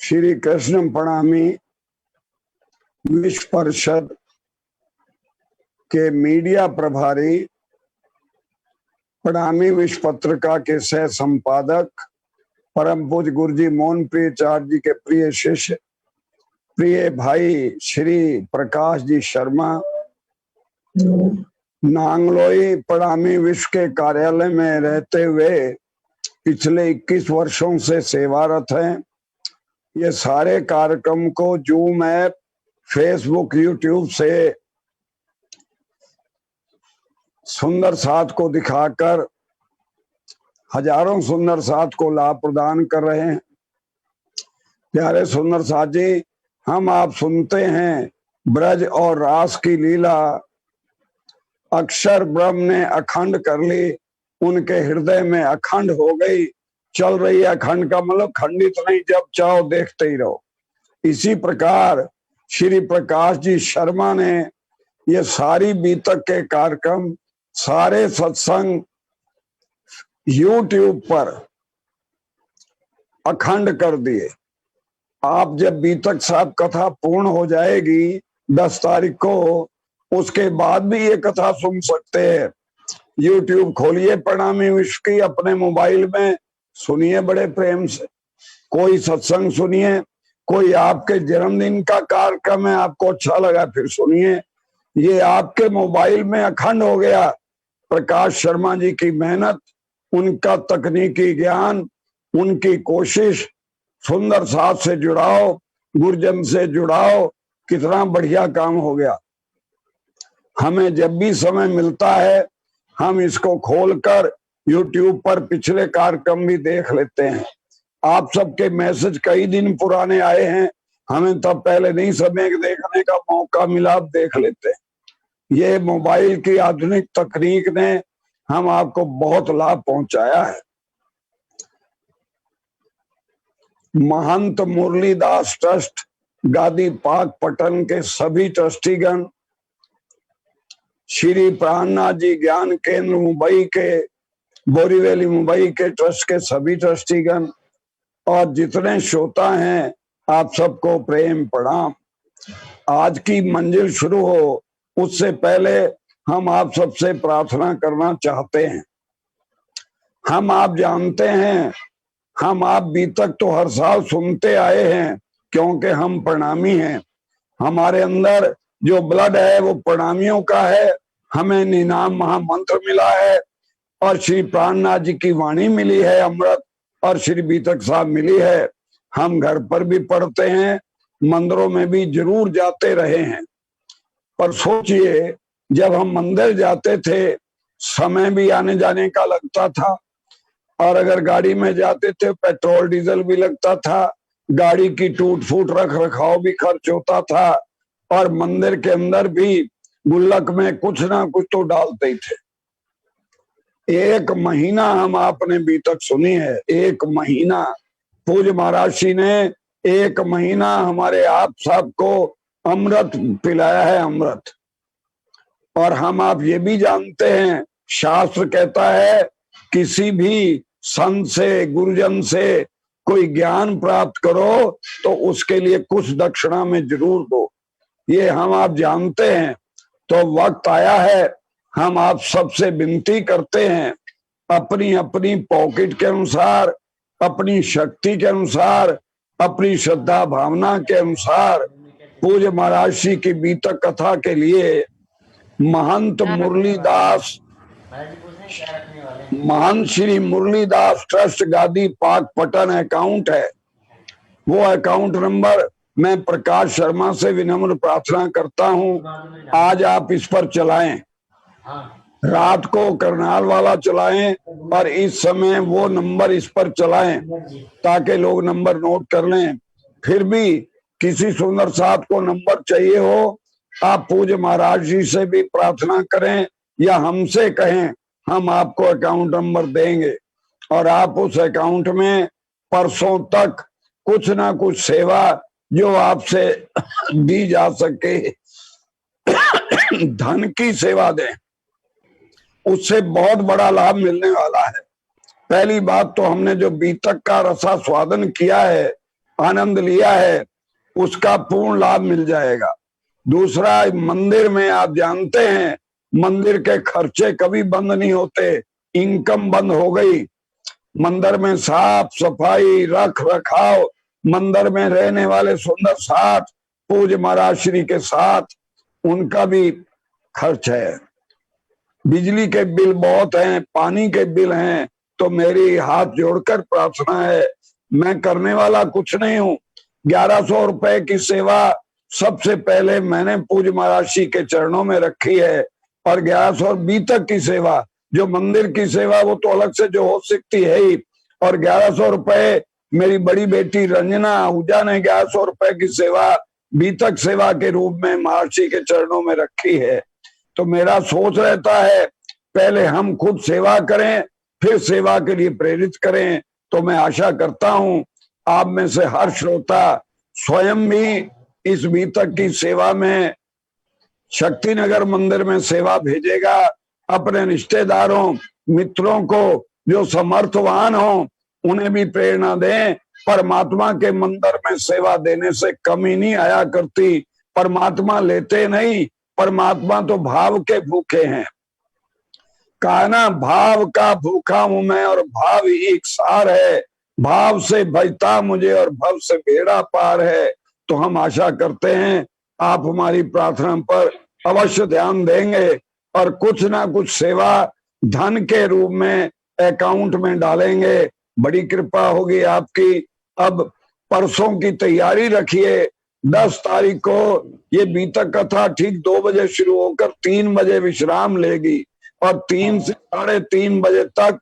श्री कृष्ण प्रणामी विश्व परिषद के मीडिया प्रभारी, प्रणामी विश्व पत्रिका के सह संपादक, परम पूज्य गुरु जी मोहन प्रियचार्य जी के प्रिय शिष्य, प्रिय भाई श्री प्रकाश जी शर्मा, नांगलोई प्रणामी विश्व के कार्यालय में रहते हुए पिछले 21 वर्षों से सेवारत हैं। ये सारे कार्यक्रम को जूम ऐप, फेसबुक, यूट्यूब से सुंदर साथ को दिखाकर हजारों सुंदर साथ को लाभ प्रदान कर रहे हैं। प्यारे सुंदर साथ जी, हम आप सुनते हैं ब्रज और रास की लीला अक्षर ब्रह्म ने अखंड कर ली, उनके हृदय में अखंड हो गई, चल रही है। अखंड का मतलब खंडित नहीं, जब चाहो देखते ही रहो। इसी प्रकार श्री प्रकाश जी शर्मा ने ये सारी बीतक के कार्यक्रम, सारे सत्संग यूट्यूब पर अखंड कर दिए। आप जब बीतक साहब कथा पूर्ण हो जाएगी 10 तारीख को, उसके बाद भी ये कथा सुन सकते हैं। यूट्यूब खोलिए प्रणामी विश्व की, अपने मोबाइल में सुनिए बड़े प्रेम से। कोई सत्संग सुनिए, कोई आपके जन्मदिन का कार्यक्रम है, आपको अच्छा लगा फिर सुनिए। ये आपके मोबाइल में अखंड हो गया। प्रकाश शर्मा जी की मेहनत, उनका तकनीकी ज्ञान, उनकी कोशिश, सुंदर साथ से जुड़ाओ, गुरुजन से जुड़ाओ, कितना बढ़िया काम हो गया। हमें जब भी समय मिलता है हम इसको खोलकर यूट्यूब पर पिछले कार्यक्रम भी देख लेते हैं। आप सबके मैसेज कई दिन पुराने आए हैं, हमें तब पहले नहीं समय देखने का मौका मिला, अब देख लेते हैं। ये मोबाइल की आधुनिक तकनीक ने हम आपको बहुत लाभ पहुंचाया है। महंत मुरलीदास ट्रस्ट गादी पाक पटन के सभी ट्रस्टीगण, श्री प्राणनाथ जी ज्ञान केंद्र मुंबई के, बोरीवली मुंबई के ट्रस्ट के सभी ट्रस्टीगण और जितने श्रोता हैं, आप सबको प्रेम प्रणाम। आज की मंजिल शुरू हो उससे पहले हम आप सबसे प्रार्थना करना चाहते हैं। हम आप जानते हैं, हम आप बीतक तो हर साल सुनते आए हैं क्योंकि हम प्रणामी हैं। हमारे अंदर जो ब्लड है वो प्रणामियों का है। हमें निनाम महामंत्र मिला है और श्री प्राणनाथ जी की वाणी मिली है अमृत, और श्री बीतक साहब मिली है। हम घर पर भी पढ़ते हैं, मंदिरों में भी जरूर जाते रहे हैं। पर सोचिए, जब हम मंदिर जाते थे समय भी आने जाने का लगता था, और अगर गाड़ी में जाते थे पेट्रोल डीजल भी लगता था, गाड़ी की टूट फूट रख रखाव भी खर्च होता था, और मंदिर के अंदर भी गुल्लक में कुछ ना कुछ तो डालते ही थे। 1 महीना हम आपने बीतक सुनी है, 1 महीना पूज्य महाराज जी ने 1 महीना हमारे आप सबको अमृत पिलाया है, अमृत। और हम आप ये भी जानते हैं, शास्त्र कहता है किसी भी संत से, गुरुजन से कोई ज्ञान प्राप्त करो तो उसके लिए कुछ दक्षिणा में जरूर दो। ये हम आप जानते हैं। तो वक्त आया है, हम आप सबसे विनती करते हैं, अपनी अपनी पॉकेट के अनुसार, अपनी शक्ति के अनुसार, अपनी श्रद्धा भावना के अनुसार पूज्य महाराज जी की बीतक कथा के लिए महंत मुरलीदास, महंत श्री मुरलीदास ट्रस्ट गादी पाक पटन अकाउंट है। वो अकाउंट नंबर मैं प्रकाश शर्मा से विनम्र प्रार्थना करता हूं, आज आप इस पर चलाएं। रात को करनाल वाला चलाएं और इस समय वो नंबर इस पर चलाएं ताकि लोग नंबर नोट कर लें। फिर भी किसी सुंदर साथ को नंबर चाहिए हो, आप पूज्य महाराज जी से भी प्रार्थना करें या हमसे कहें, हम आपको अकाउंट नंबर देंगे और आप उस अकाउंट में परसों तक कुछ ना कुछ सेवा जो आपसे दी जा सके, धन की सेवा दें, उससे बहुत बड़ा लाभ मिलने वाला है। पहली बात तो हमने जो बीतक का रसास्वादन किया है, आनंद लिया है, उसका पूर्ण लाभ मिल जाएगा। दूसरा, मंदिर में आप जानते हैं मंदिर के खर्चे कभी बंद नहीं होते, इनकम बंद हो गई। मंदिर में साफ सफाई रख रखाव, मंदिर में रहने वाले सुंदर साथ पूज्य महाराज श्री के साथ, उनका भी खर्च है। बिजली के बिल बहुत हैं, पानी के बिल हैं, तो मेरी हाथ जोड़कर प्रार्थना है, मैं करने वाला कुछ नहीं हूं। 1100 रुपए की सेवा सबसे पहले मैंने पूज्य महाराज जी के चरणों में रखी है, और 1100 बीतक की सेवा, जो मंदिर की सेवा वो तो अलग से जो हो सकती है ही, और 1100 रुपए मेरी बड़ी बेटी रंजना आहूजा ने 1100 रुपए की सेवा बीतक सेवा के रूप में महर्षि के चरणों में रखी है। तो मेरा सोच रहता है पहले हम खुद सेवा करें, फिर सेवा के लिए प्रेरित करें। तो मैं आशा करता हूं आप में से हर श्रोता स्वयं भी इस बीतक की सेवा में शक्तिनगर मंदिर में सेवा भेजेगा, अपने रिश्तेदारों मित्रों को जो समर्थवान हो उन्हें भी प्रेरणा दें। परमात्मा के मंदिर में सेवा देने से कमी नहीं आया करती, परमात्मा लेते नहीं, परमात्मा तो भाव के भूखे हैं। कहा ना, भाव का भूखा हूं मैं और भाव ही एक सार है, भाव से भजता मुझे और भव से बेड़ा पार है। तो हम आशा करते हैं आप हमारी प्रार्थना पर अवश्य ध्यान देंगे और कुछ ना कुछ सेवा धन के रूप में अकाउंट में डालेंगे। बड़ी कृपा होगी आपकी। अब परसों की तैयारी रखिए। 10 तारीख को ये बीतक कथा ठीक 2 बजे शुरू होकर 3 बजे विश्राम लेगी, और 3 से 3:30 बजे तक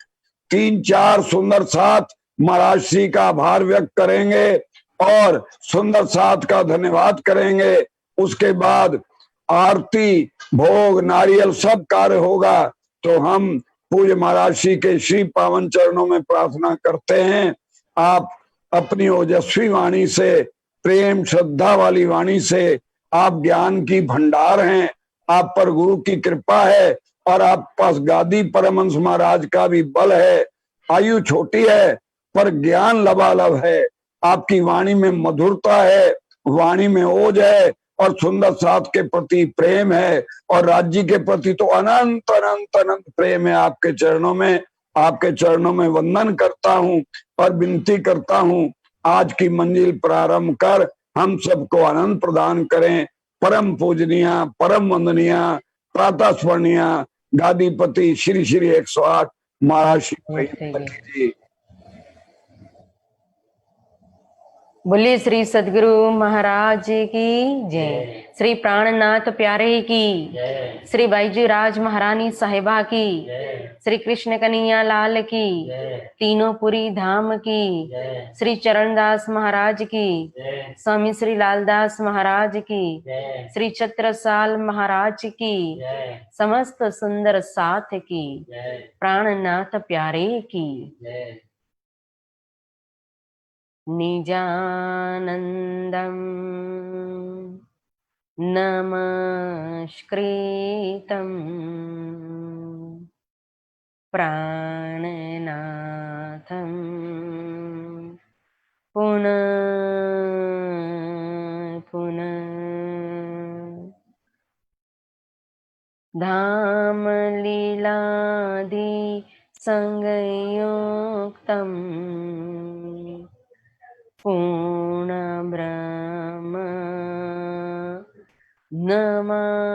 3-4 सुंदर साथ महाराज श्री का आभार व्यक्त करेंगे और सुंदर साथ का धन्यवाद करेंगे। उसके बाद आरती, भोग, नारियल सब कार्य होगा। तो हम पूज्य महाराज श्री के श्री पावन चरणों में प्रार्थना करते हैं, आप अपनी ओजस्वी वाणी से, प्रेम श्रद्धा वाली वाणी से, आप ज्ञान की भंडार हैं, आप पर गुरु की कृपा है और आप पास गादी परमहंस महाराज का भी बल है। आयु छोटी है पर ज्ञान लबालब है, आपकी वाणी में मधुरता है, वाणी में ओज है और सुंदर साथ के प्रति प्रेम है, और राज्य के प्रति तो अनंत अनंत अनंत प्रेम है। आपके चरणों में वंदन करता हूँ और विनती करता हूँ, आज की मंजिल प्रारंभ कर हम सबको आनंद प्रदान करें। परम पूजनीय, परम वंदनीय, प्रातः स्मरणीय गादीपति श्री श्री 108 महाराज जी। बोलिए श्री सदगुरु महाराज की जय। श्री प्राणनाथ प्यारे की, श्री बाईजी राज महारानी साहिबा की, श्री कृष्ण कन्हैया लाल की, तीनों पुरी धाम की, श्री चरणदास महाराज की, स्वामी श्री लालदास महाराज की, श्री छत्रसाल महाराज की, समस्त सुंदर साथ की, प्राणनाथ प्यारे की। निजानन्दं नमस्कृतं प्राणनाथं पुनः पुनः धाम लीलादि संगयुक्तम् पूर्ण ब्रह्म नमाम्यम।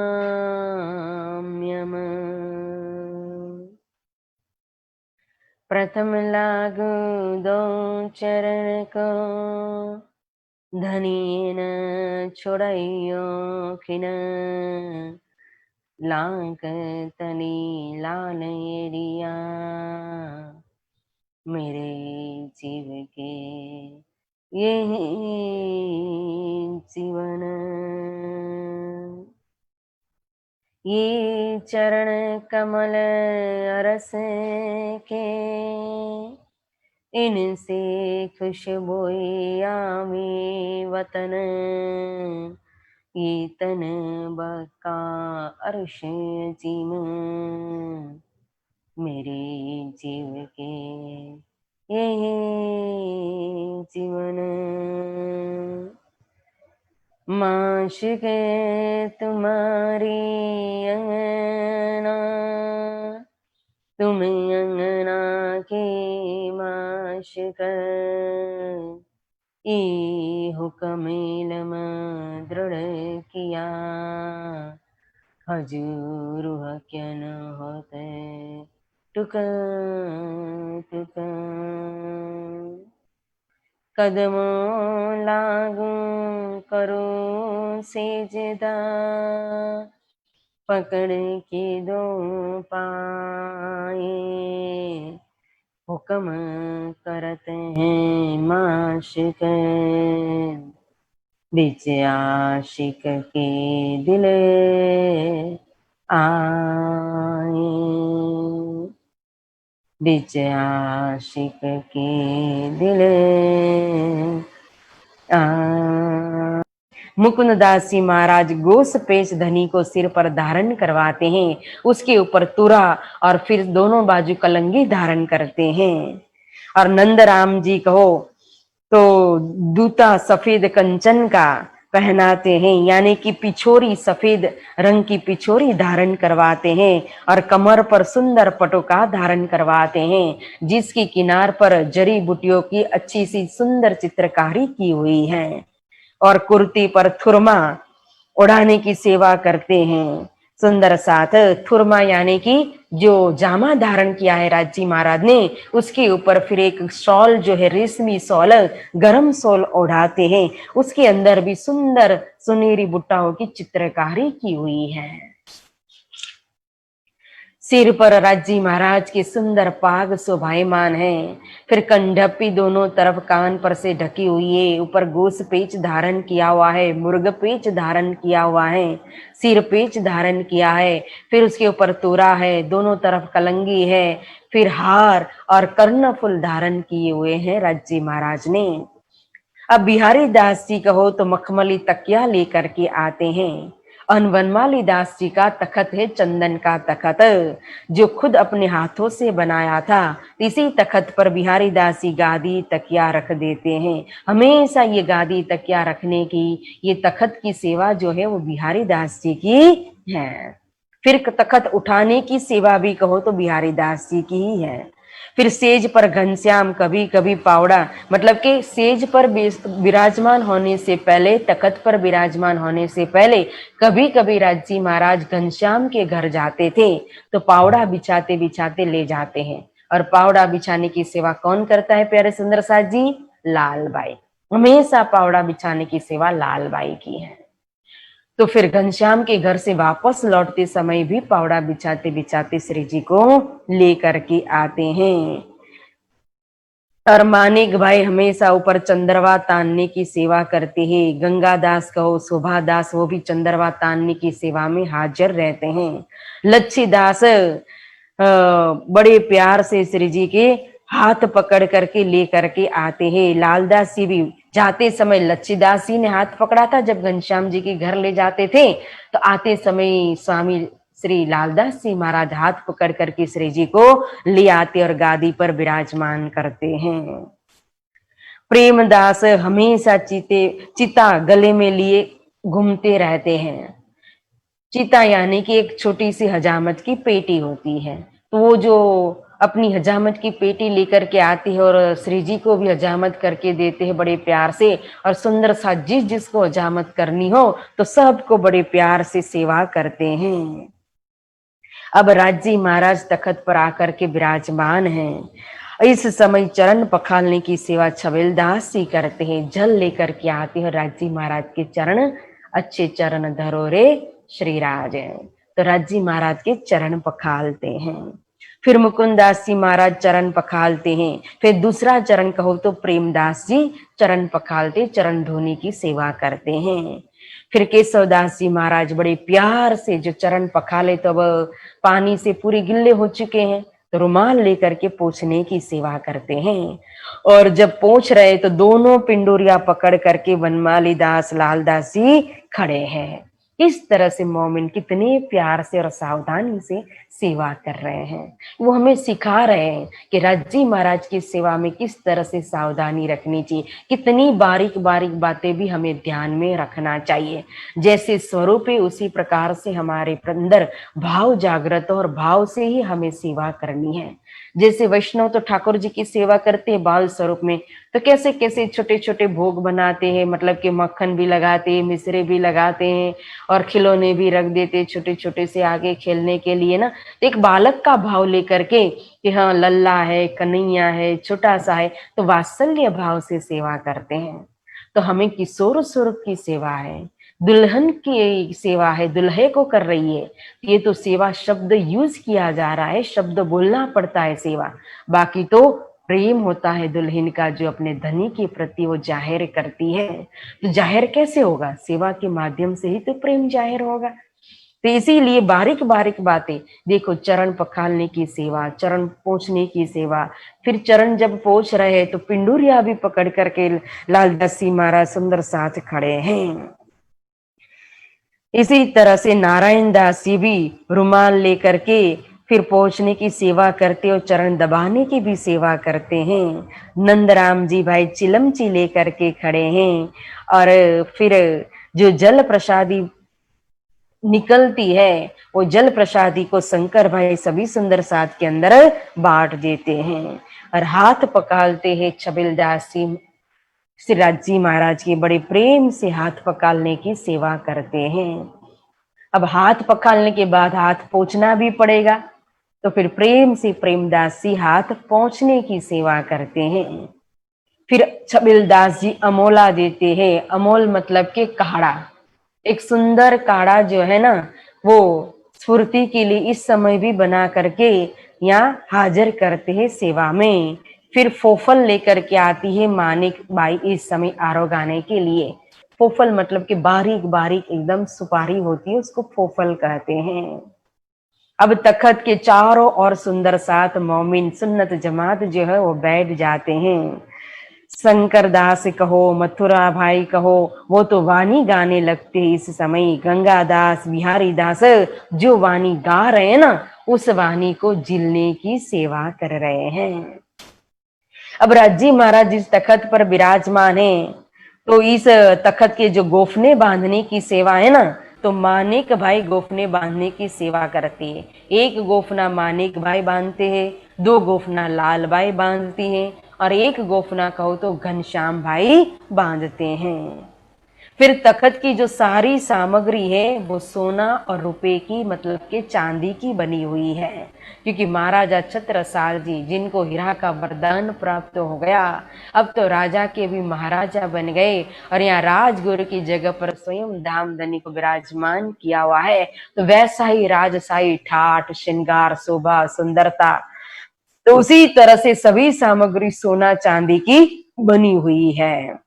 प्रथम लागू 2 चरण को धनी न छोड़ियो खिन, लांक तनी लाल एरिया मेरे जीव के यही जीवन। ये चरण कमल अरस के, इनसे खुशबोई आमी वतन। ये तन बका अर्श जीम मेरे जीव के यही जीवन। माशिक तुम्हारी अंगना, तुम अंगना के माशिक, ई हुक्म दृढ़ किया, हजूर हक्यन होते टुक टुक। कदमों लागू करो सेजदा, पकड़ के दो पाए, हुक्म करते हैं माशिक, बीच आशिक के दिल आए, बीच आशिक के दिल आए। मुकुंददास जी महाराज गोस पेश धनी को सिर पर धारण करवाते हैं, उसके ऊपर तुरा और फिर दोनों बाजू कलंगी धारण करते हैं। और नंदराम जी कहो तो दूता सफेद कंचन का पहनाते हैं, यानी कि पिछोरी, सफेद रंग की पिछोरी धारण करवाते हैं, और कमर पर सुंदर पटुका धारण करवाते हैं, जिसकी किनार पर जड़ी बूटियों की अच्छी सी सुंदर चित्रकारी की हुई है, और कुर्ती पर थुरमा उड़ाने की सेवा करते हैं। सुंदर साथ थुरमा यानी कि जो जामा धारण किया है राजी महाराज ने, उसके ऊपर फिर एक शॉल जो है रेशमी शॉल, गरम शॉल ओढ़ाते हैं, उसके अंदर भी सुंदर सुनहरी बुट्टाओं की चित्रकारी की हुई है। सिर पर राजी महाराज के सुंदर पाग शोभायमान है, फिर कंढपी दोनों तरफ कान पर से ढकी हुई है, ऊपर गोस पेच धारण किया हुआ है, मुर्ग पेच धारण किया हुआ है, सिर पेच धारण किया है, फिर उसके ऊपर तोरा है, दोनों तरफ कलंगी है, फिर हार और कर्णफुल धारण किए हुए हैं राजी महाराज ने। अब बिहारी दास जी कहो तो मखमली तकिया लेकर के आते हैं। वनमाली दास जी का तखत है चंदन का तखत, जो खुद अपने हाथों से बनाया था। इसी तखत पर बिहारी दास जी गादी तकिया रख देते हैं। हमेशा ये गादी तकिया रखने की, ये तखत की सेवा जो है वो बिहारी दास जी की है। फिर तखत उठाने की सेवा भी कहो तो बिहारी दास जी की ही है। फिर सेज पर घनश्याम, कभी कभी पावड़ा, मतलब कि सेज पर विराजमान होने से पहले, तखत पर विराजमान होने से पहले कभी कभी राजी महाराज घनश्याम के घर जाते थे, तो पावड़ा बिछाते बिछाते ले जाते हैं। और पावड़ा बिछाने की सेवा कौन करता है प्यारे सुंदर साथ जी? लाल बाई। हमेशा पावड़ा बिछाने की सेवा लाल बाई की है। तो फिर घनश्याम के घर से वापस लौटते समय भी पावड़ा बिछाते बिछाते श्री जी को लेकर के आते हैं। और मानिक भाई हमेशा ऊपर चंद्रवा तानने की सेवा करते हैं। गंगा दास कहो, शोभा दास, वो भी चंद्रवा तानने की सेवा में हाजिर रहते हैं। लच्छी दास बड़े प्यार से श्री जी के हाथ पकड़ करके ले करके आते हैं। लालदास जी भी जाते समय लच्छीदास जी ने हाथ पकड़ा था, जब घनश्याम जी के घर ले जाते थे, तो आते समय स्वामी श्री लालदास जी महाराज हाथ पकड़ करके श्री जी को ले आते और गादी पर विराजमान करते हैं। प्रेमदास हमेशा चिता गले में लिए घूमते रहते हैं। चिता यानी कि एक छोटी सी हजामत की पेटी होती है, तो वो जो अपनी हजामत की पेटी लेकर के आती है और श्री जी को भी हजामत करके देते हैं बड़े प्यार से। और सुंदर सा जिसको हजामत करनी हो तो सबको बड़े प्यार से सेवा करते हैं। अब राजी महाराज तखत पर आकर के विराजमान हैं। इस समय चरण पखालने की सेवा छबेलदास जी करते हैं। जल लेकर के आते हैं राजी महाराज के चरण, अच्छे चरण धरो रे श्री राज, तो राजी महाराज के चरण पखालते हैं। फिर मुकुंदास जी महाराज चरण पखालते हैं। फिर दूसरा चरण कहो तो प्रेमदास जी चरण पखालते, चरण धोने की सेवा करते हैं। फिर केशवदास जी महाराज बड़े प्यार से जो चरण पखाले, तो अब पानी से पूरे गिल्ले हो चुके हैं, तो रुमाल लेकर के पोंछने की सेवा करते हैं। और जब पोंछ रहे तो दोनों पिंडोरिया पकड़ करके वनमाली दास लालदास जी खड़े हैं। इस तरह से मोमिन कितने प्यार से और सावधानी से सेवा कर रहे हैं। वो हमें सिखा रहे हैं कि राजी महाराज की सेवा में किस तरह से सावधानी रखनी चाहिए, कितनी बारीक बारीक बातें भी हमें ध्यान में रखना चाहिए। जैसे स्वरूप है उसी प्रकार से हमारे अंदर भाव जागृत हो और भाव से ही हमें सेवा करनी है। जैसे वैष्णव तो ठाकुर जी की सेवा करते हैं बाल स्वरूप में, तो कैसे कैसे छोटे छोटे भोग बनाते हैं, मतलब कि मक्खन भी लगाते हैं, मिश्री भी लगाते हैं और खिलौने भी रख देते छोटे छोटे से आगे खेलने के लिए ना। तो एक बालक का भाव लेकर के कि हाँ लल्ला है, कन्हैया है, छोटा सा है, तो वात्सल्य भाव से सेवा करते हैं। तो हमें किशोर स्वरूप की सेवा है, दुल्हन की सेवा है, दुल्हे को कर रही है। ये तो सेवा शब्द यूज किया जा रहा है, शब्द बोलना पड़ता है सेवा, बाकी तो प्रेम होता है दुल्हन का जो अपने धनी के प्रति वो जाहिर करती है। तो जाहिर कैसे होगा? सेवा के माध्यम से ही तो प्रेम जाहिर होगा। तो इसीलिए बारीक बारीक बातें देखो, चरण पखालने की सेवा, चरण पोंछने की सेवा, फिर चरण जब पोंछ रहे हैं तो पिंडुरिया भी पकड़ करके लालदास जी महाराज सुंदर साथ खड़े हैं। इसी तरह से नारायण दास जी भी रुमाल लेकर के फिर पहुंचने की सेवा करते और चरण दबाने की भी सेवा करते हैं। नंदराम जी भाई चिलमची लेकर के खड़े हैं और फिर जो जल प्रसादी निकलती है वो जल प्रसादी को शंकर भाई सभी सुंदर साथ के अंदर बांट देते हैं और हाथ पकालते हैं छबिलदास जी श्रीराज जी महाराज की बड़े प्रेम से हाथ पकालने की सेवा करते हैं। अब हाथ पखालने के बाद हाथ पोंछना भी पड़ेगा, तो फिर प्रेम से प्रेमदास जी हाथ पोंछने की सेवा करते हैं। फिर छबिलदास जी अमोला देते हैं। अमोल मतलब के काढ़ा, एक सुंदर काढ़ा जो है ना वो स्फूर्ति के लिए इस समय भी बना करके यहाँ हाजिर करते हैं सेवा में। फिर फोफल लेकर के आती है मानिक बाई इस समय आरोगाने के लिए। फोफल मतलब कि बारीक बारीक एकदम सुपारी होती है, उसको फोफल कहते हैं। अब तखत के चारों ओर सुंदर साथ मोमिन सुन्नत जमात जो है वो बैठ जाते हैं। शंकर दास कहो, मथुरा भाई कहो, वो तो वाणी गाने लगते हैं इस समय। गंगा दास, बिहारी दास जो वाणी गा रहे हैं ना, उस वाणी को जिलने की सेवा कर रहे हैं। अब राजी महाराज जिस तखत पर विराजमान है, तो इस तखत के जो गोफने बांधने की सेवा है ना, तो मानिक भाई गोफने बांधने की सेवा करते हैं। एक गोफना मानिक भाई बांधते हैं, 2 गोफना लाल भाई बांधती हैं और 1 गोफना कहो तो घनश्याम भाई बांधते हैं। फिर तखत की जो सारी सामग्री है वो सोना और रुपए की, मतलब के चांदी की बनी हुई है, क्योंकि महाराजा छत्रसाल जी जिनको हीरा का वरदान प्राप्त हो गया, अब तो राजा के भी महाराजा बन गए और यहाँ राजगुरु की जगह पर स्वयं धामधनी को विराजमान किया हुआ है। तो वैसा ही राजशाही ठाठ, श्रृंगार, शोभा, सुंदरता, तो उसी तरह से सभी सामग्री सोना चांदी की बनी हुई है।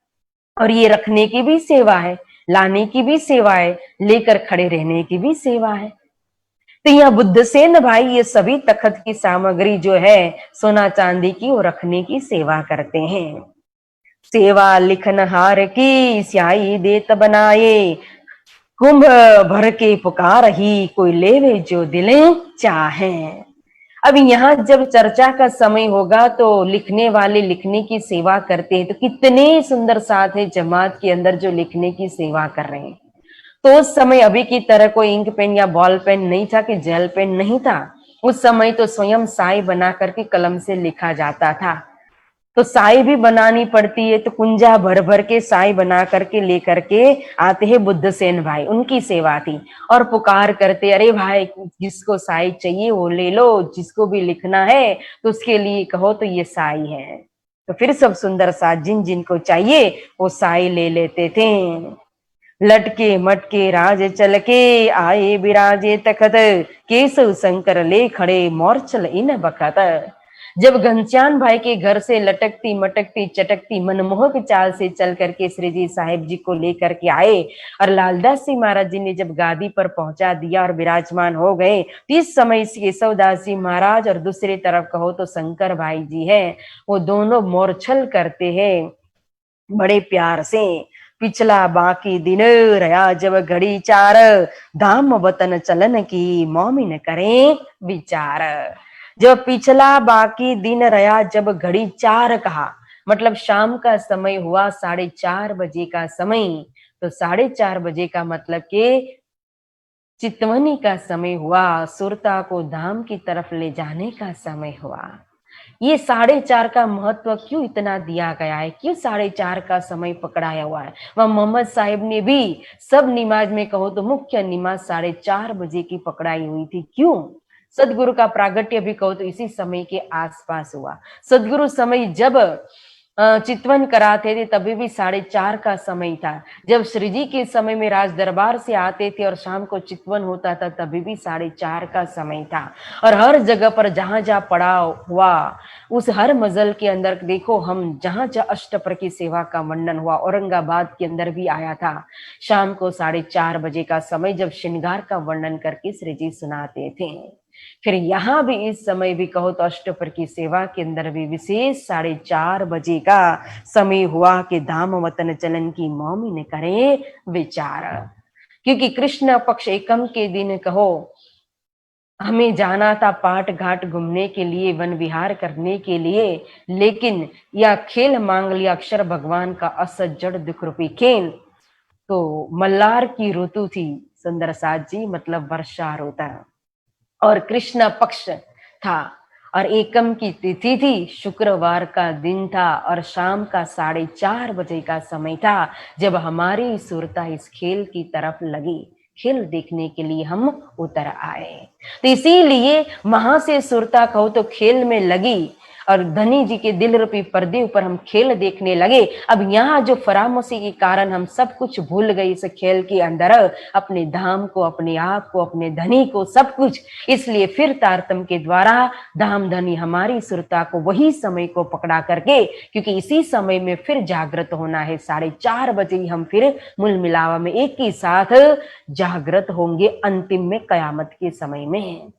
और ये रखने की भी सेवा है, लाने की भी सेवा है, लेकर खड़े रहने की भी सेवा है। तो यहाँ बुद्धसेन भाई ये सभी तखत की सामग्री जो है सोना चांदी की, वो रखने की सेवा करते हैं। सेवा लिखनहार की स्याही देत बनाए, कुंभ भर के पुकार ही कोई लेवे जो दिले चाहे। अब यहाँ जब चर्चा का समय होगा तो लिखने वाले लिखने की सेवा करते हैं, तो कितने सुंदर साथ है जमात के अंदर जो लिखने की सेवा कर रहे हैं। तो उस समय अभी की तरह कोई इंक पेन या बॉल पेन नहीं था कि जेल पेन नहीं था। उस समय तो स्वयं साई बना करके कलम से लिखा जाता था। तो साई भी बनानी पड़ती है, तो कुंजा भर भर के साई बना करके लेकर के आते हैं बुद्धसेन भाई, उनकी सेवा थी। और पुकार करते, अरे भाई जिसको साई चाहिए वो ले लो, जिसको भी लिखना है तो उसके लिए कहो तो ये साई है। तो फिर सब सुंदर सा जिन जिनको चाहिए वो साई ले लेते थे। लटके मटके राज चल के आए बिराजे तखत, केशव शंकर ले खड़े मोरचल इन बखत। जब घनश्याम भाई के घर से लटकती मटकती चटकती मनमोहक चाल से चल करके श्री जी साहिब जी को लेकर के आए और लालदास जी महाराज जी ने जब गादी पर पहुंचा दिया और विराजमान हो गए, तो इस समय केशवदास जी महाराज और दूसरी तरफ कहो तो शंकर भाई जी है, वो दोनों मोरछल करते हैं बड़े प्यार से। पिछला बाकी दिन रया जब घड़ी चार, धाम वतन चलन की मोमिन करें विचार। जब पिछला बाकी दिन रहा, जब घड़ी चार कहा, मतलब शाम का समय हुआ 4:30 बजे का समय, तो 4:30 बजे का मतलब के चितवनी का समय हुआ, सुरता को धाम की तरफ ले जाने का समय हुआ। ये 4:30 का महत्व क्यों इतना दिया गया है, क्यों 4:30 का समय पकड़ाया हुआ है? वह मोहम्मद साहिब ने भी सब नमाज में कहो तो मुख्य नमाज 4:30 बजे की पकड़ाई हुई थी। क्यों? सदगुरु का प्रागट्य भी कहो तो इसी समय के आसपास हुआ। सदगुरु समय जब चितवन कराते थे तभी भी 4:30 का समय था। जब श्री जी के समय में राज दरबार से आते थे और शाम को चितवन होता था तभी भी 4:30 का समय था। और हर जगह पर जहां जहां पड़ाव हुआ, उस हर मजल के अंदर देखो, हम जहां जहां अष्टपर की सेवा का वर्णन हुआ, औरंगाबाद के अंदर भी आया था शाम को 4:30 बजे का समय, जब श्रृंगार का वर्णन करके श्री जी सुनाते थे। फिर यहाँ भी इस समय भी कहो तो अष्टपर की सेवा के अंदर भी विशेष 4:30 बजे का समय हुआ कि धाम वतन चलन की मोमिन करें विचार। क्योंकि कृष्ण पक्ष एकम के दिन कहो हमें जाना था पाट घाट घूमने के लिए, वन विहार करने के लिए, लेकिन यह खेल मांग लिया अक्षर भगवान का असज्जड़ दुख रूपी खेल। तो मल्लार की ऋतु थी सुंदर साथ जी, मतलब वर्षा ऋतु, और कृष्ण पक्ष था और एकम की तिथि थी, शुक्रवार का दिन था और शाम का 4:30 बजे का समय था जब हमारी सुरता इस खेल की तरफ लगी। खेल देखने के लिए हम उतर आए, तो इसीलिए वहां से सुरता कहो तो खेल में लगी और धनी जी के दिल रूपी पर्दे ऊपर हम खेल देखने लगे। अब यहाँ जो फरामोशी के कारण हम सब कुछ भूल गए इस खेल के अंदर, अपने धाम को, अपने आप को, अपने धनी को, सब कुछ। इसलिए फिर तारतम के द्वारा धाम धनी हमारी सुरता को वही समय को पकड़ा करके, क्योंकि इसी समय में फिर जागृत होना है। 4:30 बजे ही हम फिर मूल मिलावा में एक ही साथ जागृत होंगे अंतिम में कयामत के समय में।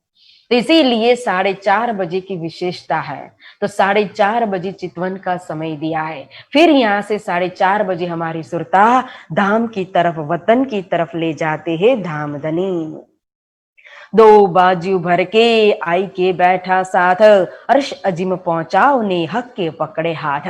तो इसीलिए 4:30 बजे की विशेषता है। तो 4:30 बजे चितवन का समय दिया है। फिर यहाँ से 4:30 बजे हमारी सुरता धाम की तरफ, वतन की तरफ ले जाते हैं धाम धनी। दो बाजू भर के आई के बैठा साथ, अर्श अजीम पहुंचा उन्हें हक के पकड़े हाथ।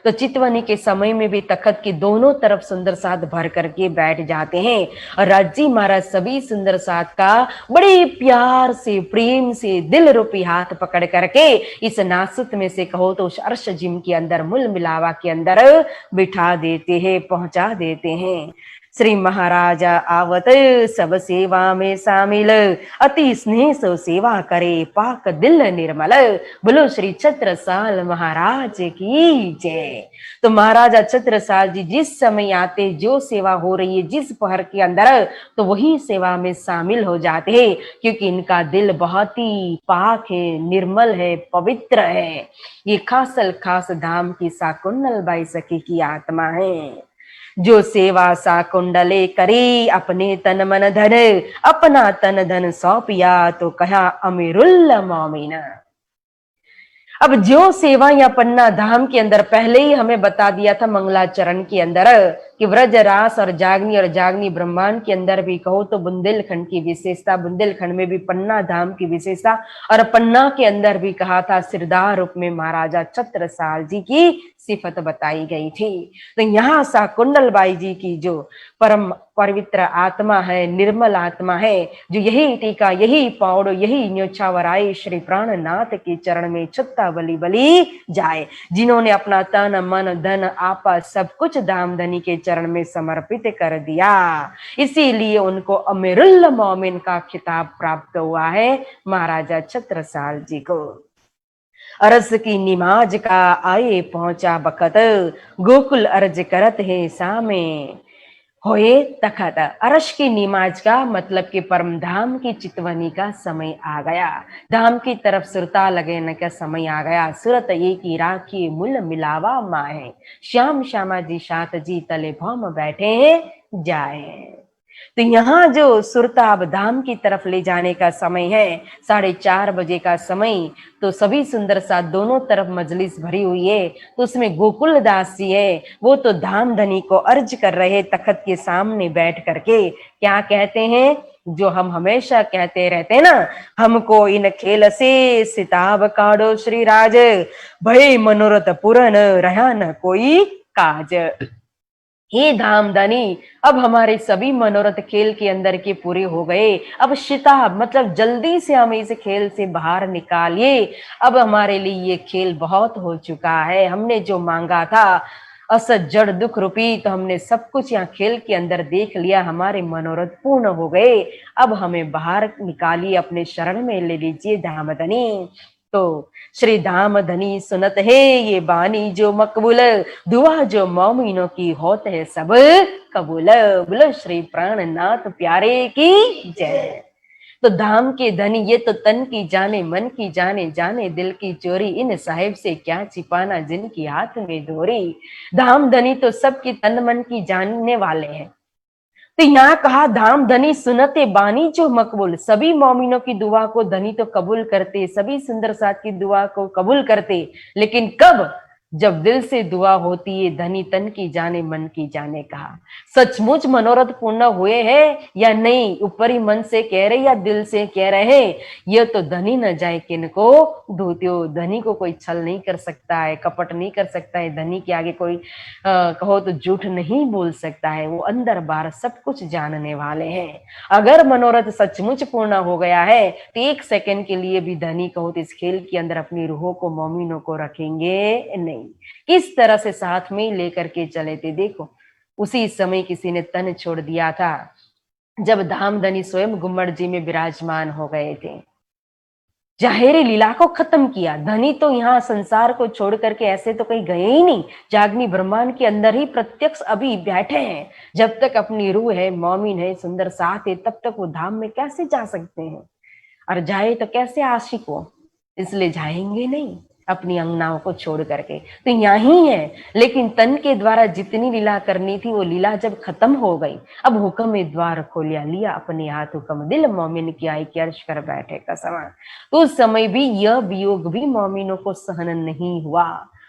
तो चितवनी के समय में भी तखत की दोनों तरफ सुंदर साथ भर करके बैठ जाते हैं और राजी महाराज सभी सुंदर साथ का बड़े प्यार से, प्रेम से दिल रूपी हाथ पकड़ करके इस नासुत में से कहो तो उस अर्श अजीम के अंदर, मूल मिलावा के अंदर बिठा देते हैं, पहुंचा देते हैं। श्री महाराजा आवत सब सेवा में शामिल, अति स्नेह सो सेवा करे पाक दिल निर्मल। बोलो श्री छत्रसाल महाराज की जय। तो महाराजा छत्रसाल जी जिस समय आते, जो सेवा हो रही है जिस पहर के अंदर, तो वही सेवा में शामिल हो जाते हैं, क्योंकि इनका दिल बहुत ही पाक है, निर्मल है, पवित्र है। ये खास धाम की साकुंडल बाई सखी की आत्मा है, जो सेवा सा कुंडले करी अपने तन मन धन, अपना तन धन सौंपिया तो कहा अमीरुल मोमिन। अब जो सेवा या पन्ना धाम के अंदर पहले ही हमें बता दिया था मंगलाचरण के अंदर कि व्रज रास और जागनी ब्रह्मांड के अंदर भी कहो तो बुंदेलखंड की विशेषता, बुंदेलखंड में भी पन्ना धाम की विशेषता, और पन्ना के अंदर भी कहा था सिरदार रूप में महाराजा छत्रसाल जी की सिफत बताई गई थी। तो यहाँ सा कुंडलबाई जी की जो परम पवित्र आत्मा है, निर्मल आत्मा है, जो यही टीका, यही पाउडो, यही न्योछावराय श्री प्राणनाथ के चरण में छत्ता बलि बलि जाए, जिन्होंने अपना तन मन धन आपा सब कुछ धाम धनी के चरण में समर्पित कर दिया, इसीलिए उनको अमीरुल मोमिन का खिताब प्राप्त हुआ है महाराजा छत्रसाल जी को। अरस की निमाज का आए पहुंचा बखत, गोकुल अर्ज करत है सामे होए तखत। अरश की निमाज का मतलब कि परम धाम की चितवनी का समय आ गया, धाम की तरफ सुरता लगने का समय आ गया। सुरत ये की राखी मूल मिलावा माहे, श्याम श्यामा जी सात जी तले भौम बैठे जाए। तो यहाँ जो सुरताब धाम की तरफ ले जाने का समय है 4:30 बजे का समय, तो सभी सुंदर साथ दोनों तरफ मजलिस भरी हुई है। तो उसमें गोकुल दास जी है, वो तो धाम धनी को अर्ज कर रहे तखत के सामने बैठ करके। क्या कहते हैं, जो हम हमेशा कहते रहते हैं ना, हमको इन खेल से सिताब काढ़ो श्री राज, भय मनोरथ पूरन रहा न कोई काज। हे धामधनी, अब हमारे सभी मनोरथ खेल के अंदर के पूरे हो गए। अब शिताब मतलब जल्दी से हमें इस खेल से बाहर निकालिए। अब हमारे लिए ये खेल बहुत हो चुका है। हमने जो मांगा था असत जड़ दुख रूपी, तो हमने सब कुछ यहाँ खेल के अंदर देख लिया। हमारे मनोरथ पूर्ण हो गए। अब हमें बाहर निकालिए, अपने शरण में ले लीजिए धामधनी। तो श्री धाम धनी सुनत है ये बानी जो मकबूल, दुआ जो मोमिनों की होत है सब कबूल। बोलो श्री प्राणनाथ प्यारे की जय। तो धाम के धनी ये तो तन की जाने मन की जाने, जाने दिल की चोरी, इन साहिब से क्या छिपाना जिनकी हाथ में डोरी। धाम धनी तो सबकी तन मन की जानने वाले हैं। तो यहाँ कहा धाम धनी सुनते बानी जो मकबूल, सभी मोमिनों की दुआ को धनी तो कबूल करते, सभी सुंदर साथ की दुआ को कबूल करते। लेकिन कब, जब दिल से दुआ होती है धनी तन की जाने मन की जाने। कहा सचमुच मनोरथ पूर्ण हुए हैं या नहीं, ऊपरी मन से कह रहे या दिल से कह रहे, ये तो धनी न जाए किनको धूत्यो। धनी को कोई छल नहीं कर सकता है, कपट नहीं कर सकता है। धनी के आगे कोई कहो तो झूठ नहीं बोल सकता है। वो अंदर बाहर सब कुछ जानने वाले हैं। अगर मनोरथ सचमुच पूर्ण हो गया है तो 1 सेकंड के लिए भी धनी कहो तो इस खेल के अंदर अपनी रूहों को मोमिनों को रखेंगे नहीं। किस तरह से साथ में लेकर के चले थे। देखो उसी समय किसी ने तन छोड़ दिया था जब धामधनी स्वयं गुम्मट जी में विराजमान हो गए थे। जाहिरी लीला को खत्म किया। धनी तो यहाँ संसार को छोड़ करके ऐसे तो कहीं गए ही नहीं, जागनी ब्रह्मांड के अंदर ही प्रत्यक्ष अभी बैठे हैं। जब तक अपनी रूह है, मोमिन है, सुंदर साथ है, तब तक वो धाम में कैसे जा सकते हैं। और जाए तो कैसे आशिक हो, इसलिए जाएंगे नहीं अपनी अंगनाओं को छोड़ करके। तो यहीं है। लेकिन तन के द्वारा जितनी लीला करनी थी वो लीला जब खत्म हो गई, अब हुक्म में द्वार खोलिया, लिया अपने हाथ हुक्म, दिल मोमिन की आई कि अर्श कर बैठे कसम। तो उस समय भी यह वियोग भी मोमिनों को सहन नहीं हुआ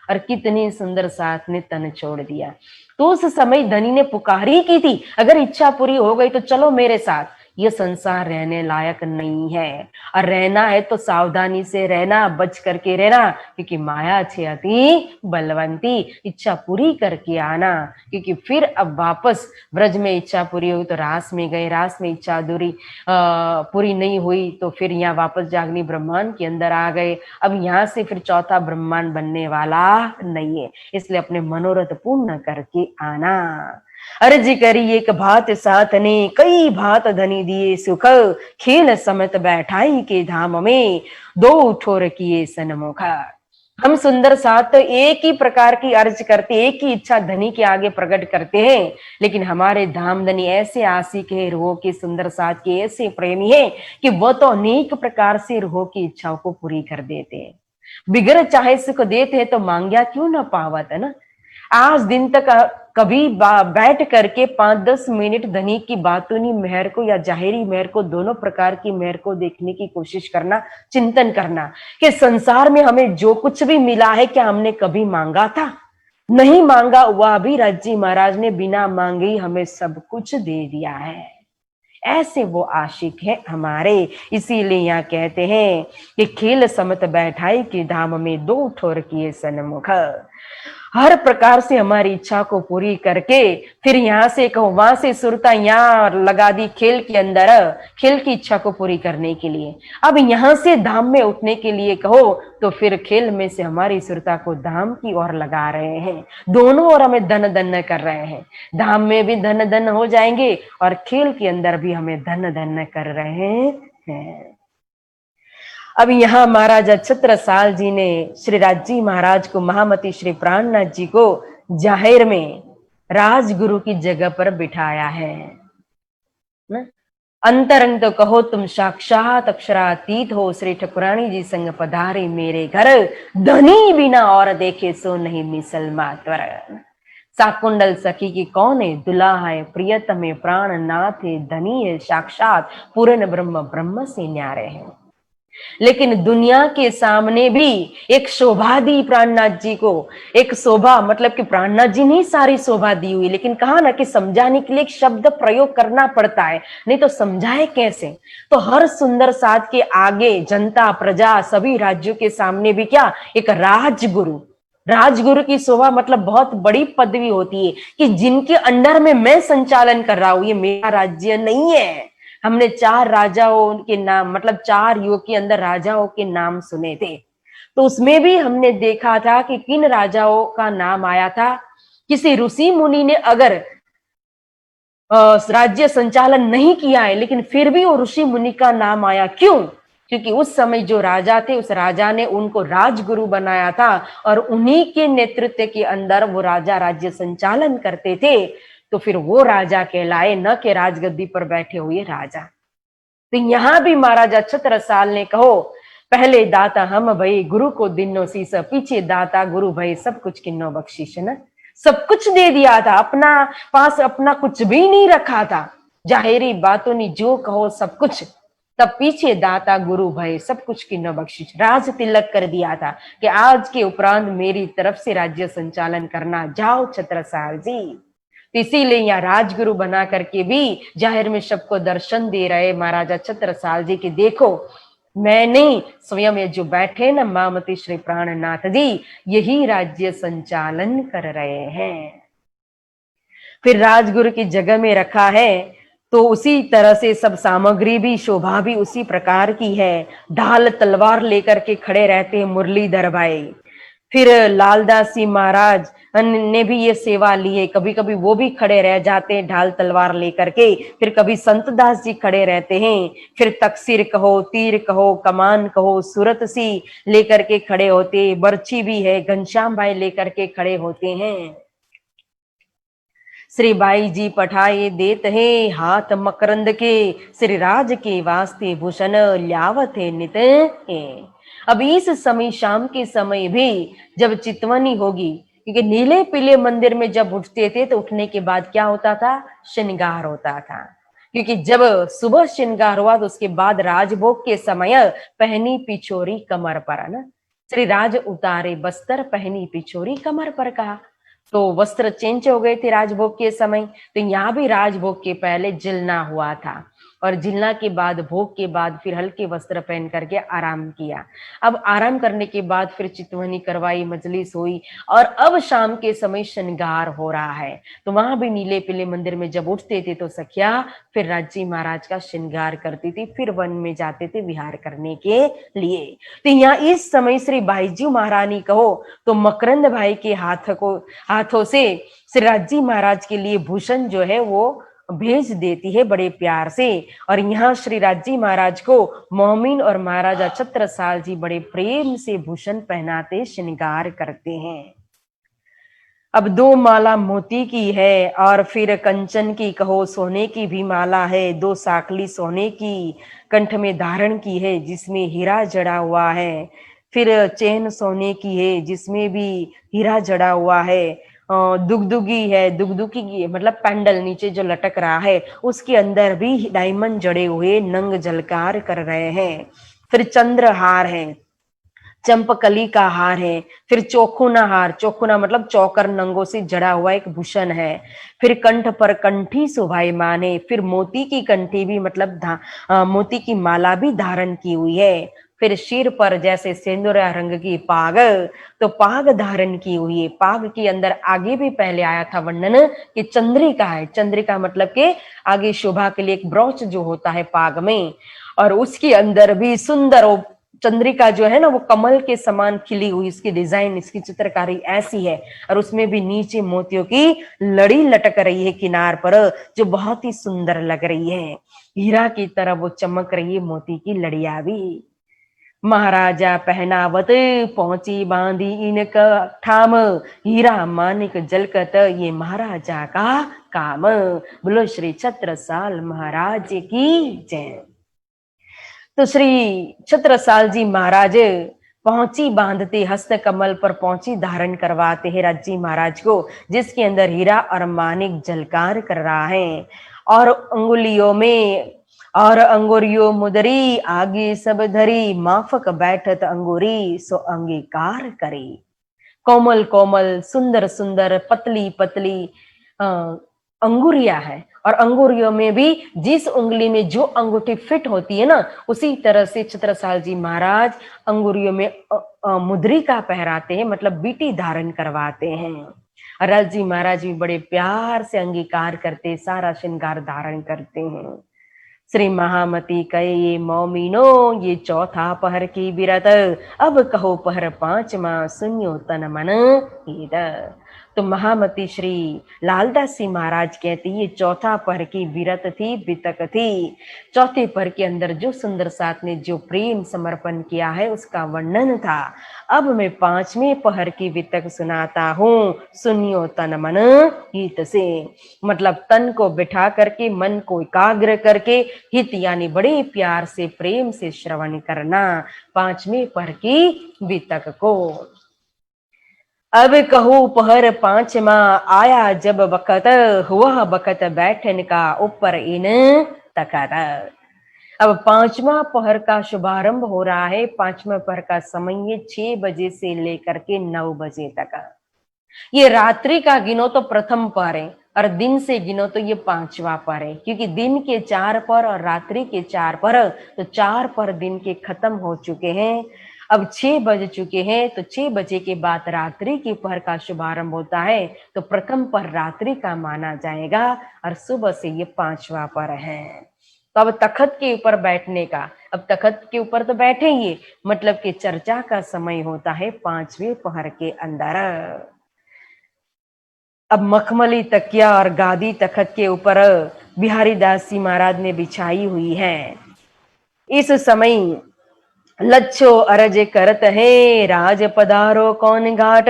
और कितनी सुंदर साथ ने तन छोड़ दिया। तो उस समय धनी ने पुकारी की थी, अगर इच्छा पूरी हो गई तो चलो मेरे साथ। ये संसार रहने लायक नहीं है, और रहना है तो सावधानी से रहना, बच करके रहना, क्योंकि माया छे अति बलवंती। इच्छा पूरी करके आना, क्योंकि फिर अब वापस ब्रज में इच्छा पूरी हुई तो रास में गए, रास में इच्छा पूरी नहीं हुई तो फिर यहाँ वापस जागनी ब्रह्मांड के अंदर आ गए। अब यहाँ से फिर चौथा ब्रह्मांड बनने वाला नहीं है, इसलिए अपने मनोरथ पूर्ण करके आना। अर्ज करी एक भात साथ ने, कई भात धनी दिए सुख, खेल समत बैठाई के धाम में, 2 ठोर किए सन्मुख। हम सुंदर साथ तो एक ही प्रकार की अर्ज करते, एक ही इच्छा धनी के आगे प्रकट करते हैं। लेकिन हमारे धाम धनी ऐसे आशिक है, रूहों के सुंदर साथ के ऐसे प्रेमी है कि वो तो अनेक प्रकार से रूहों की इच्छाओं को पूरी कर देते हैं। बिगर चाहे सुख देते हैं तो मांग्या क्यों ना पावत, है ना। आज दिन तक कभी बैठ करके 5-10 मिनट धनी की बातूनी मेहर को या जाहिरी मेहर को, दोनों प्रकार की मेहर को देखने की कोशिश करना, चिंतन करना कि संसार में हमें जो कुछ भी मिला है क्या हमने कभी मांगा था? नहीं मांगा। वह भी राज्य महाराज ने बिना मांगे ही हमें सब कुछ दे दिया है। ऐसे वो आशिक है हमारे। इसीलिए यहाँ कहते हैं कि खेल समत बैठाई के धाम में, 2 ठोर किए सन्मुख। हर प्रकार से हमारी इच्छा को पूरी करके फिर यहाँ से कहो, वहां से सुरता यहाँ लगा दी खेल के अंदर, खेल की इच्छा को पूरी करने के लिए। अब यहाँ से धाम में उठने के लिए कहो तो फिर खेल में से हमारी सुरता को धाम की ओर लगा रहे हैं। दोनों ओर हमें धन धन कर रहे हैं। धाम में भी धन धन हो जाएंगे और खेल के अंदर भी हमें धन धन कर रहे हैं। अब यहाँ महाराजा छत्रसाल जी ने श्री राजी महाराज को, महामती श्री प्राणनाथ जी को जाहिर में राजगुरु की जगह पर बिठाया है ना। अंतरंग तो कहो तुम साक्षात अक्षरातीत हो, श्री ठकुरानी जी संग पधारे मेरे घर, धनी बिना और देखे सो नहीं मिसल मातवर। साकुंडल सखी की कौन है दुला है, प्रियतमे प्राण नाथ है, धनी है साक्षात पूर्ण ब्रह्म, ब्रह्म से न्यारे हैं। लेकिन दुनिया के सामने भी एक शोभा दी प्राणनाथ जी को, एक शोभा मतलब कि प्राणनाथ जी ने सारी शोभा दी हुई, लेकिन कहा ना कि समझाने के लिए एक शब्द प्रयोग करना पड़ता है, नहीं तो समझाए कैसे। तो हर सुंदर साध के आगे जनता प्रजा सभी राज्यों के सामने भी क्या एक राजगुरु, राजगुरु की शोभा मतलब बहुत बड़ी पदवी होती है कि जिनके अंडर में मैं संचालन कर रहा हूं, ये मेरा राज्य नहीं है। हमने 4 राजाओं के नाम मतलब 4 युग के अंदर राजाओं के नाम सुने थे, तो उसमें भी हमने देखा था कि किन राजाओं का नाम आया था। किसी ऋषि मुनि ने अगर राज्य संचालन नहीं किया है, लेकिन फिर भी वो ऋषि मुनि का नाम आया, क्यों? क्योंकि उस समय जो राजा थे उस राजा ने उनको राजगुरु बनाया था और उन्हीं के नेतृत्व के अंदर वो राजा राज्य संचालन करते थे। तो फिर वो राजा कहलाए, न कि राजगद्दी पर बैठे हुए राजा। तो यहां भी महाराजा छत्रसाल ने कहो, पहले दाता हम भई गुरु को दिनो शीस, पीछे दाता गुरु भई सब कुछ किन्नो बख्शीश। न सब कुछ दे दिया था, अपना पास अपना कुछ भी नहीं रखा था, जाहिरी बातों ने जो कहो सब कुछ। तब पीछे दाता गुरु भय सब कुछ किन्नो बख्शिश, राज तिलक कर दिया था कि आज के उपरांत मेरी तरफ से राज्य संचालन करना, जाओ छत्रसाल जी। इसीलिए यहाँ राजगुरु बना करके भी जाहिर में सबको दर्शन दे रहे महाराजा छत्रसाल जी की, देखो मैंने स्वयं ये जो बैठे न मामती श्री प्राणनाथ जी, यही राज्य संचालन कर रहे हैं। फिर राजगुरु की जगह में रखा है, तो उसी तरह से सब सामग्री भी शोभा भी उसी प्रकार की है। ढाल तलवार लेकर के खड़े रहते हैं मुरलीधर भाई। फिर लालदास जी महाराज ने भी ये सेवा ली है, कभी कभी वो भी खड़े रह जाते हैं ढाल तलवार लेकर के। फिर कभी संतदास जी खड़े रहते हैं, फिर तकसीर कहो, तीर कहो, कमान कहो, सूरत सी लेकर के खड़े होते, बर्छी भी है, घनश्याम भाई लेकर के खड़े होते हैं। श्री बाई जी पठाए देत है हाथ मकरंद के, श्री राज के वास्ते भूषण ल्यावत है नित है। अब इस समय शाम के समय भी जब चितवनी होगी, क्योंकि नीले पीले मंदिर में जब उठते थे तो उठने के बाद क्या होता था, श्रृंगार होता था। क्योंकि जब सुबह श्रृंगार हुआ तो उसके बाद राजभोग के समय पहनी पिछोरी कमर पर, ना श्री राज उतारे बस्तर पहनी पिछोरी कमर पर कहा, तो वस्त्र चेंज हो गए थे राजभोग के समय। तो यहाँ भी राजभोग के पहले जिलना हुआ था और जिलना के बाद भोग के बाद फिर हल्के वस्त्र पहन करके आराम किया। अब आराम करने के बाद फिर चितवनी करवाई, मजलिस हुई और अब शाम के समय श्रृंगार हो रहा है। तो वहां भी नीले पीले मंदिर में जब उठते थे तो सखिया फिर राजी महाराज का श्रृंगार करती थी, फिर वन में जाते थे विहार करने के लिए। तो यहाँ इस समय श्री बाईजी महारानी कहो तो मकरंद भाई के हाथों से श्री राजी महाराज के लिए भूषण जो है वो भेज देती है बड़े प्यार से। और यहाँ श्री राजी महाराज को मोमिन और महाराजा छत्रसाल जी बड़े प्रेम से भूषण पहनाते, श्रृंगार करते हैं। अब 2 माला मोती की है और फिर कंचन की कहो सोने की भी माला है, 2 साकली सोने की कंठ में धारण की है जिसमें हीरा जड़ा हुआ है। फिर चैन सोने की है जिसमें भी हीरा जड़ा हुआ है। दुगदुगी है, दुगदुगी की मतलब पैंडल नीचे जो लटक रहा है उसके अंदर भी डायमंड जड़े हुए नंग झलकार कर रहे हैं। फिर चंद्रहार है, चंपकली का हार है, फिर चौखुना हार, चौखुना मतलब चौकर नंगों से जड़ा हुआ एक भूषण है। फिर कंठ पर कंठी शोभायमान है, फिर मोती की कंठी भी मतलब मोती की माला भी धारण की हुई है। फिर सिर पर जैसे सिंदूरा रंग की पाग, तो पाग धारण की हुई है। पाग के अंदर आगे भी पहले आया था वर्णन कि चंद्रिका है, चंद्रिका मतलब के आगे शोभा के लिए एक ब्रोच जो होता है पाग में, और उसके अंदर भी सुंदर चंद्रिका जो है ना वो कमल के समान खिली हुई, इसकी डिजाइन इसकी चित्रकारी ऐसी है और उसमें भी नीचे मोतियों की लड़ी लटक रही है किनार पर, जो बहुत ही सुंदर लग रही है। हीरा की तरह वो चमक रही है मोती की लड़िया भी। महाराजा पहनावत पहुंची बांधी इनका ठाम, हीरा मानिक जलकत ये महाराजा का काम। बोलो श्री छत्रसाल महाराज की जय। तो श्री छत्रसाल जी महाराज पहुंची बांधते हस्त कमल पर पहुंची धारण करवाते हैं राज्जी महाराज को, जिसके अंदर हीरा और मानिक झलकार कर रहा है। और अंगुलियों में और अंगुरियों मुदरी आगे सब धरी, माफक बैठत अंगुरी सो अंगीकार करे। कोमल कोमल सुंदर सुंदर पतली पतली अंगुरिया है, और अंगुरियों में भी जिस उंगली में जो अंगूठी फिट होती है ना, उसी तरह से छत्रसाल जी महाराज अंगुरियों में मुद्रिका पहराते हैं, मतलब बीटी धारण करवाते हैं। राज जी महाराज भी बड़े प्यार से अंगीकार करते, सारा श्रृंगार धारण करते हैं। श्री महामती कहे ये मौमीनो ये चौथा पहर की बिरत, अब कहो पहर पांचवा सुनियो तन मन हीर। तो महामती श्री लालदास जी महाराज कहती ये चौथा पहर की बिरत थी, बितक थी। चौथे पहर के अंदर जो सुंदर साथ ने जो प्रेम समर्पण किया है उसका वर्णन था। अब मैं पांचवें पहर की बितक सुनाता हूँ, सुनियो तन मन हित से, मतलब तन को बिठा करके मन को एकाग्र करके हित यानी बड़े प्यार से प्रेम से श्रवण करना पांचवें पहर की बितक को। अब कहूँ पहर पांचवा आया जब बखत, हुआ बखत बैठन का ऊपर इन तकत। अब पांचवा पहर का शुभारंभ हो रहा है। पांचवा पहर का समय है 6 बजे से लेकर के 9 बजे तक। ये रात्रि का गिनो तो प्रथम पहर है, और दिन से गिनो तो ये पांचवा पहर है, क्योंकि दिन के 4 पहर और रात्रि के 4 पहर, तो 4 पहर दिन के खत्म हो चुके हैं। अब 6 बज चुके हैं, तो 6 बजे के बाद रात्रि के पहर का शुभारंभ होता है, तो प्रथम पहर रात्रि का माना जाएगा, और सुबह से ये पांचवा पहर है। तो अब तखत के ऊपर बैठने का, अब तखत के ऊपर तो बैठे ही, मतलब कि चर्चा का समय होता है पांचवें पहर के अंदर। अब मखमली तकिया और गादी तखत के ऊपर बिहारी दास जी महाराज ने बिछाई हुई है। इस समय लच्छो अरज करत है, राज पधारो कौन घाट,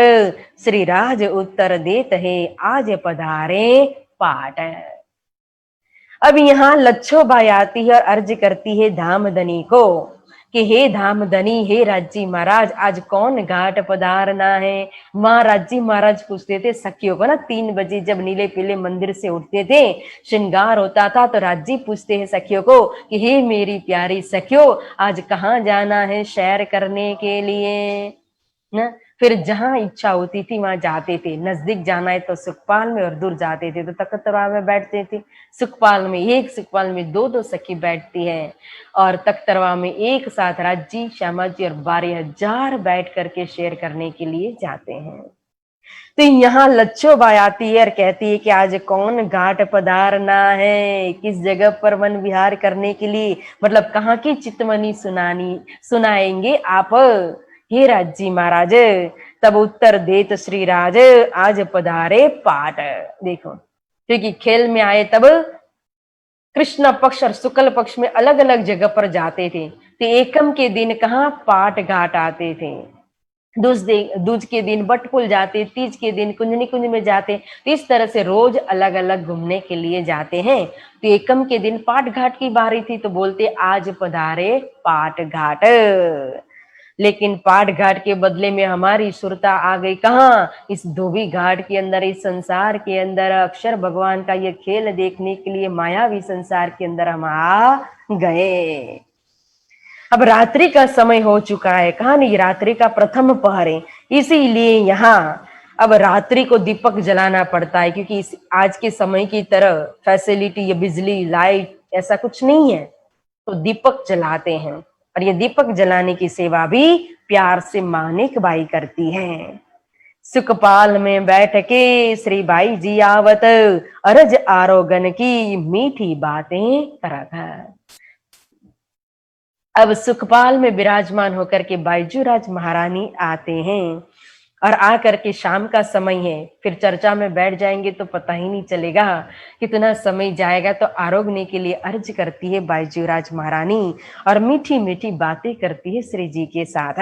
श्री राज उत्तर देत है, आज पधारे पाट। अब यहाँ लच्छो बाई आती है और अर्ज करती है धामधनी को कि हे धामधनी, हे राज्जी महाराज, आज कौन घाट पधारना है। वहां राज्जी महाराज पूछते थे सखियों को ना, 3 बजे जब नीले पीले मंदिर से उठते थे, श्रृंगार होता था, तो राज्जी पूछते हैं सखियों को कि हे मेरी प्यारी सखियों, आज कहाँ जाना है सैर करने के लिए ना। फिर जहां इच्छा होती थी वहां जाते थे। नजदीक जाना है तो सुखपाल में, और दूर जाते थे तो तख्तरवा में बैठते थे। सुखपाल में एक, सुखपाल में 2-2 सखी बैठती है, और तख्तरवा में एक साथ राज्जी, श्यामा जी और 12,000 बैठ करके शेयर करने के लिए जाते हैं। तो यहाँ लच्छो बाई आती है और कहती है कि आज कौन घाट पधारना है, किस जगह पर वन विहार करने के लिए, मतलब कहाँ की चितवनी सुनाएंगे आप, हे राज्जी महाराज। तब उत्तर देत श्री राज, आज पधारे पाट। देखो, क्योंकि खेल में आए तब कृष्ण पक्ष और शुक्ल पक्ष में अलग अलग जगह पर जाते थे, तो एकम के दिन कहाँ पाट घाट आते थे, दूज के दिन बटपुल जाते, तीज के दिन कुंजनी कुंज में जाते। तो इस तरह से रोज अलग अलग घूमने के लिए जाते हैं। तो एकम के दिन पाट घाट की बारी थी, तो बोलते आज पधारे पाट घाट। लेकिन पाट घाट के बदले में हमारी सुरता आ गई कहाँ, इस धोबी घाट के अंदर, इस संसार के अंदर, अक्षर भगवान का ये खेल देखने के लिए मायावी संसार के अंदर हम आ गए। अब रात्रि का समय हो चुका है, कहा नहीं, रात्रि का प्रथम पहर है, इसीलिए यहाँ अब रात्रि को दीपक जलाना पड़ता है, क्योंकि आज के समय की तरह फैसिलिटी या बिजली लाइट ऐसा कुछ नहीं है, तो दीपक जलाते हैं। और ये दीपक जलाने की सेवा भी प्यार से मानिक बाई करती है। सुखपाल में बैठ के श्री बाई जी आवत, अरज आरोगन की मीठी बातें करत। अब सुखपाल में विराजमान होकर के बाईजूराज महारानी आते हैं, और आकर के शाम का समय है, फिर चर्चा में बैठ जाएंगे तो पता ही नहीं चलेगा कितना समय जाएगा। तो आरोगने के लिए अर्ज करती है बाईजूराज महारानी, और मीठी मीठी बातें करती है श्री जी के साथ।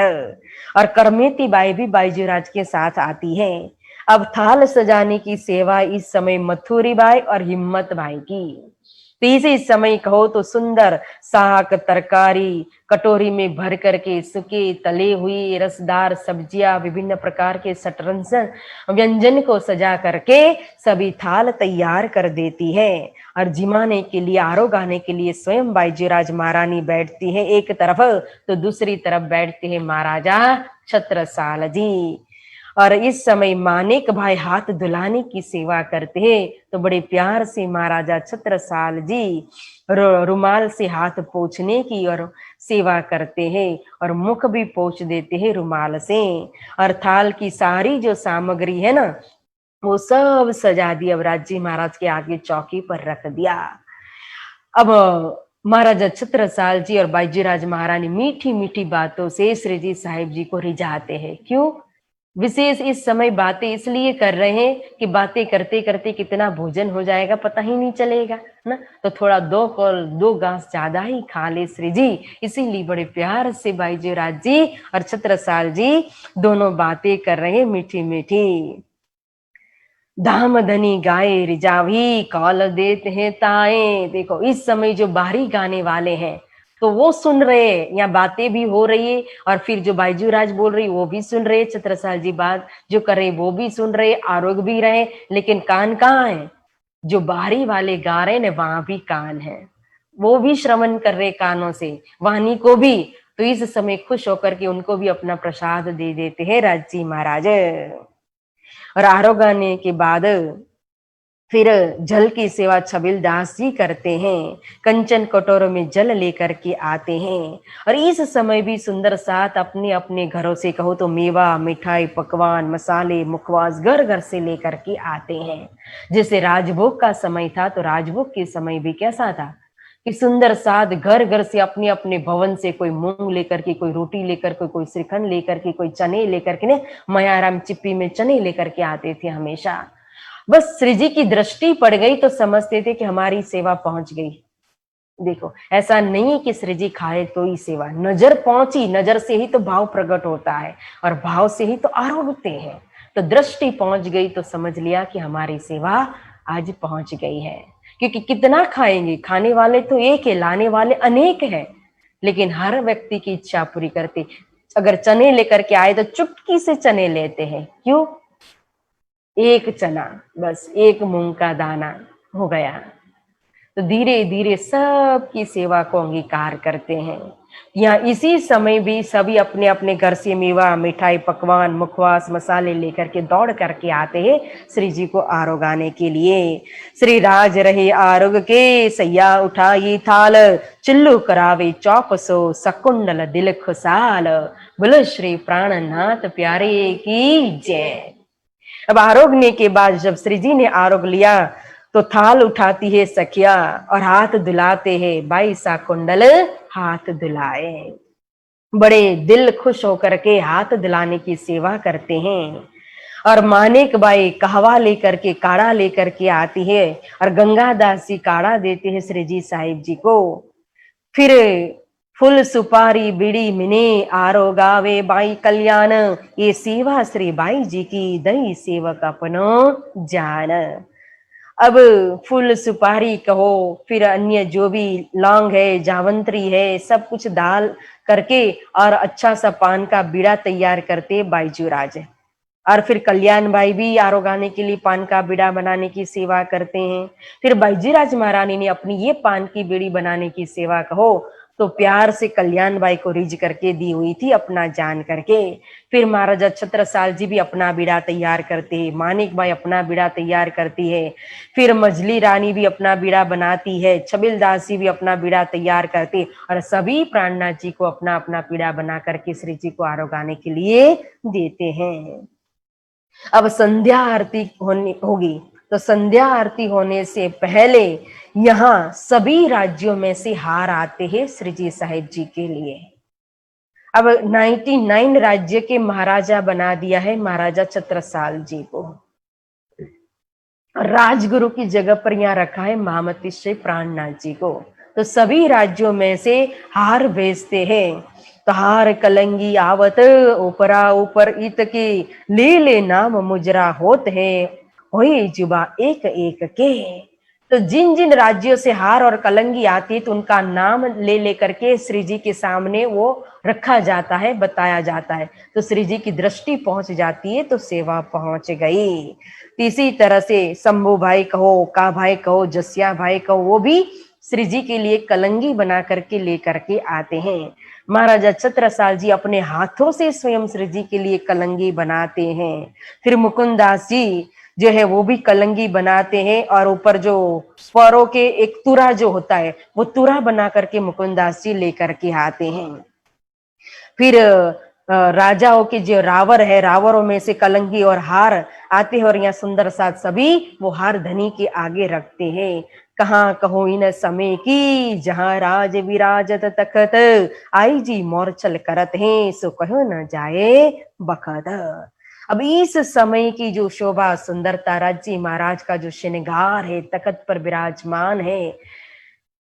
और करमेती बाई भी बाईजूराज के साथ आती है। अब थाल सजाने की सेवा इस समय मथुरी बाई और हिम्मत बाई की। तो इसी समय कहो तो सुंदर साग तरकारी कटोरी में भर करके सूखे तले हुई रसदार सब्जियां विभिन्न प्रकार के शतरंज व्यंजन को सजा करके सभी थाल तैयार कर देती है। और जिमाने के लिए आरोगाने के लिए स्वयं बाईजीराज महारानी बैठती है एक तरफ, तो दूसरी तरफ बैठते हैं महाराजा छत्रसाल जी। और इस समय मानेक भाई हाथ धुलाने की सेवा करते हैं, तो बड़े प्यार से महाराजा छत्रसाल जी रुमाल से हाथ पोंछने की और सेवा करते हैं और मुख भी पोंछ देते हैं रुमाल से। और थाल की सारी जो सामग्री है ना वो सब सजा दी, अब राजी महाराज के आगे चौकी पर रख दिया। अब महाराजा छत्रसाल जी और बाईजीराज महारानी मीठी मीठी बातों से श्री जी साहिब जी को रिझाते हैं। क्यों विशेष इस समय बातें इसलिए कर रहे हैं कि बातें करते करते कितना भोजन हो जाएगा पता ही नहीं चलेगा ना, तो थोड़ा दो घास ज्यादा ही खा ले श्री जी, इसीलिए बड़े प्यार से बाईजीराज जी और छत्रसाल जी दोनों बातें कर रहे हैं मीठी मीठी। धाम धनी गाए रिजावी कौल देते हैं ताए। देखो इस समय जो बाहरी गाने वाले हैं तो वो सुन रहे हैं, यहाँ बातें भी हो रही है और फिर जो बाईजीराज बोल रही वो भी सुन रहे, छत्रसाल जी बात जो कर रहे वो भी सुन रहे, आरोग भी रहे, लेकिन कान कहाँ है? जो बाहरी वाले गा रहे हैं वहां भी कान है, वो भी श्रवण कर रहे कानों से, वाणी को भी। तो इस समय खुश होकर के उनको भी अपना प्रसाद दे देते हैं राजी महाराज। और आरोगाने के बाद फिर जल की सेवा छबिल दास जी करते हैं, कंचन कटोरों में जल लेकर के आते हैं। और इस समय भी सुंदर साथ अपने अपने घरों से कहो तो मेवा मिठाई पकवान मसाले मुखवास घर घर से लेकर के आते हैं। जैसे राजभोग का समय था तो राजभोग के समय भी कैसा था कि सुंदर साथ घर घर से अपने अपने भवन से कोई मूंग लेकर के, कोई रोटी लेकर के, कोई श्रीखंड लेकर के, कोई चने लेकर के, मयाराम चिप्पी में चने लेकर के आते थे हमेशा। बस श्री जी की दृष्टि पड़ गई तो समझते थे कि हमारी सेवा पहुंच गई। देखो ऐसा नहीं कि श्री जी खाए तो ही सेवा, नजर पहुंची, नजर से ही तो भाव प्रकट होता है और भाव से ही तो आरोगते हैं। तो दृष्टि पहुंच गई तो समझ लिया कि हमारी सेवा आज पहुंच गई है। क्योंकि कितना खाएंगे, खाने वाले तो एक है, लाने वाले अनेक हैं, लेकिन हर व्यक्ति की इच्छा पूरी करते। अगर चने लेकर के आए तो चुटकी से चने लेते हैं, क्यों? एक चना, बस एक मूंग का दाना हो गया। तो धीरे धीरे सबकी सेवा को अंगीकार करते हैं। यहाँ इसी समय भी सभी अपने अपने घर से मेवा मिठाई पकवान मुखवास मसाले लेकर के दौड़ करके आते हैं श्री जी को आरोगाने के लिए। श्री राज रहे आरोग के सैया उठाई थाल, चिल्लू करावे चौपसो सकुंडल दिल खुशाल। बोलो श्री प्राणनाथ प्यारे की जय। अब आरोगने के बाद जब श्री जी ने आरोग लिया तो थाल उठाती है सखिया और हाथ धुलाते हैं बाई सा कुंडल हाथ धुलाए। बड़े दिल खुश होकर के हाथ धुलाने की सेवा करते हैं। और मानेक बाई कहवा लेकर के काढ़ा लेकर के आती है और गंगादास जी काढ़ा देते हैं श्री जी साहिब जी को। फिर फुल सुपारी बीड़ी मिने आरोगावे बाई कल्याण, ये सेवा श्री बाई जी की दही सेवक अपनो जान। अब फूल सुपारी कहो फिर अन्य जो भी लौंग है जावंत्री है सब कुछ डाल करके और अच्छा सा पान का बीड़ा तैयार करते बाईजीराज। और फिर कल्याण भाई भी आरोगाने के लिए पान का बीड़ा बनाने की सेवा करते हैं। फिर बाईजीराज महारानी ने अपनी ये पान की बीड़ी बनाने की सेवा कहो तो प्यार से कल्याण बाई को रिझ करके दी हुई थी अपना जान करके। फिर महाराजा छत्रसाल जी भी अपना बीड़ा तैयार करते हैं, मानिक बाई अपना बीड़ा तैयार करती है, फिर मजली रानी भी अपना बीड़ा बनाती है, छबिल दास जी भी अपना बीड़ा तैयार करते और सभी प्राणनाथ जी को अपना अपना बीड़ा बना करके श्री जी को आरोगाने के लिए देते हैं। अब संध्या आरती होगी तो संध्या आरती होने से पहले यहाँ सभी राज्यों में से हार आते हैं श्री जी साहिब जी के लिए। अब 99 राज्य के महाराजा बना दिया है महाराजा छत्रसाल जी को। राजगुरु की जगह पर यहाँ रखा है महामती श्री प्राणनाथ जी को। तो सभी राज्यों में से हार भेजते हैं। तो हार कलंगी आवत ऊपरा ऊपर इत की ले ले नाम मुजरा होत है, होई जुबा एक एक के। तो जिन जिन राज्यों से हार और कलंगी आती है तो उनका नाम ले लेकर के श्री जी के सामने वो रखा जाता है, बताया जाता है, तो श्री जी की दृष्टि पहुंच जाती है, तो सेवा पहुंच गई। इसी तरह से शंभू भाई कहो, का भाई कहो, जसिया भाई कहो, वो भी श्री जी के लिए कलंगी बना करके लेकर के आते हैं। महाराजा छत्रसाल जी अपने हाथों से स्वयं श्री जी के लिए कलंगी बनाते हैं। फिर मुकुंदास जी जो है वो भी कलंगी बनाते हैं, और ऊपर जो स्वरों के एक तुरा जो होता है वो तुरा बना करके मुकुंदास जी लेकर के आते हैं। फिर राजाओं के जो रावर है, रावरों में से कलंगी और हार आते हैं, और यहाँ सुंदर साथ सभी वो हार धनी के आगे रखते हैं। कहाँ कहो इन समय की, जहां राज विराजत तखत, आई जी मोरचल करत हैं, सो कहो न जाए बखत। अब इस समय की जो शोभा सुंदरता, राज्य महाराज का जो श्रृंगार है, तखत पर विराजमान है,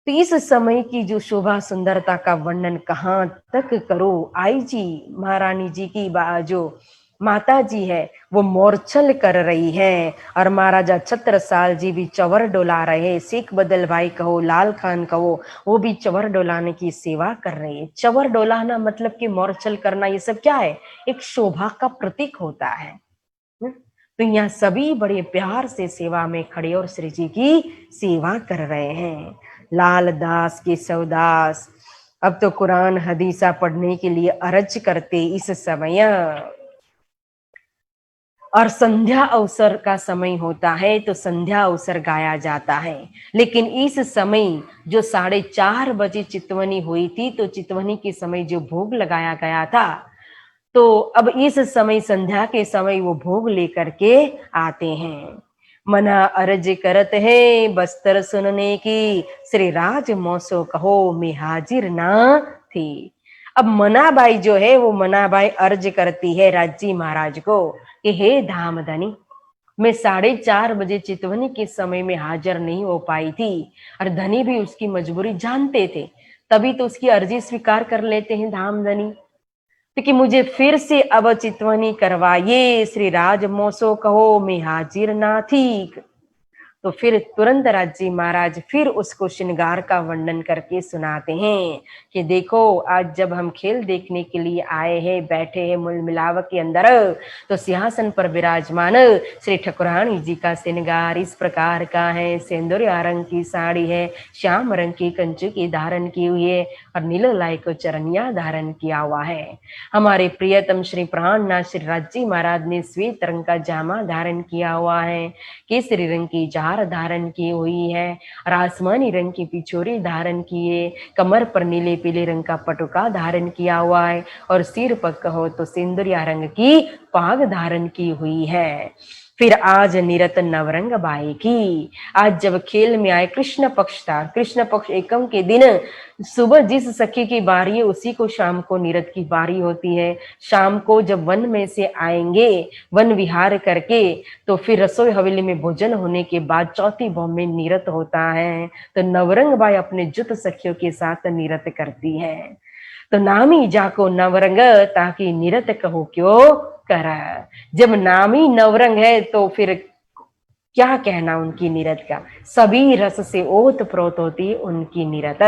तो इस समय की जो शोभा सुंदरता का वर्णन कहाँ तक करो। आई जी महारानी जी की जो माता जी है वो मोरछल कर रही है, और महाराजा छत्रसाल जी भी चवर डोला रहे हैं। शेख बदल भाई कहो, लाल खान कहो, वो भी चवर डोलाने की सेवा कर रहे हैं। चवर डोलाना मतलब कि मोरछल करना, ये सब क्या है, एक शोभा का प्रतीक होता है। तो यहाँ सभी बड़े प्यार से सेवा में खड़े और श्री जी की सेवा कर रहे हैं। लाल दास केशवदास अब तो कुरान हदीसा पढ़ने के लिए अर्ज करते इस समय, और संध्या अवसर का समय होता है तो संध्या अवसर गाया जाता है। लेकिन इस समय जो 4:30 बजे चितवनी हुई थी, तो चितवनी के समय जो भोग लगाया गया था, तो अब इस समय संध्या के समय वो भोग लेकर के आते हैं। मना अर्ज करत है बस्तर सुनने की, श्री राज मौसो कहो मैं हाजिर ना थी। अब मनाबाई जो है वो मनाबाई अर्ज करती है राज्य महाराज को कि हे धामधनी, मैं 4:30 बजे चितवनी के समय में हाजिर नहीं हो पाई थी, और धनी भी उसकी मजबूरी जानते थे, तभी तो उसकी अर्जी स्वीकार कर लेते हैं धामधनी, कि मुझे फिर से अब चितवनी करवाइए, श्री राज मोसो कहो मैं हाजिर ना थी। तो फिर तुरंत राज्य महाराज फिर उसको श्रृंगार का वर्णन करके सुनाते हैं कि देखो आज जब हम खेल देखने के लिए आए हैं, बैठे हैं मूल मिलावट के अंदर, तो सिंहासन पर विराजमान श्री ठाकुरानी जी का श्रृंगार इस प्रकार का है। सिंदूरिया रंग की साड़ी है, श्याम रंग की कंचू की धारण की हुई है, और नीलोलाई को चरनिया धारण किया हुआ है। हमारे प्रियतम श्री प्राणनाथ श्री राज्य महाराज ने श्वेत रंग का जामा धारण किया हुआ है, केसरी रंग की जार धारण की हुई है, और आसमानी रंग की पिछोरी धारण किए, कमर पर नीले पीले रंग का पटुका धारण किया हुआ है, और सिर पर कहो तो सिंदूरिया रंग की पाग धारण की हुई है। फिर आज निरत नवरंग बाई की, आज जब खेल में आए, कृष्ण पक्ष था, कृष्ण पक्ष एकम के दिन सुबह जिस सखी की बारी है उसी को शाम को निरत की बारी होती है। शाम को जब वन में से आएंगे, वन विहार करके, तो फिर रसोई हवेली में भोजन होने के बाद चौथी भौम में निरत होता है। तो नवरंग बाई अपने जुत सखियों के साथ निरत करती है। तो नामी जाको नवरंग, ताकि निरत कहो क्यों कर। जब नामी नवरंग है तो फिर क्या कहना उनकी निरत का, सभी रस से ओत प्रोत होती उनकी निरत।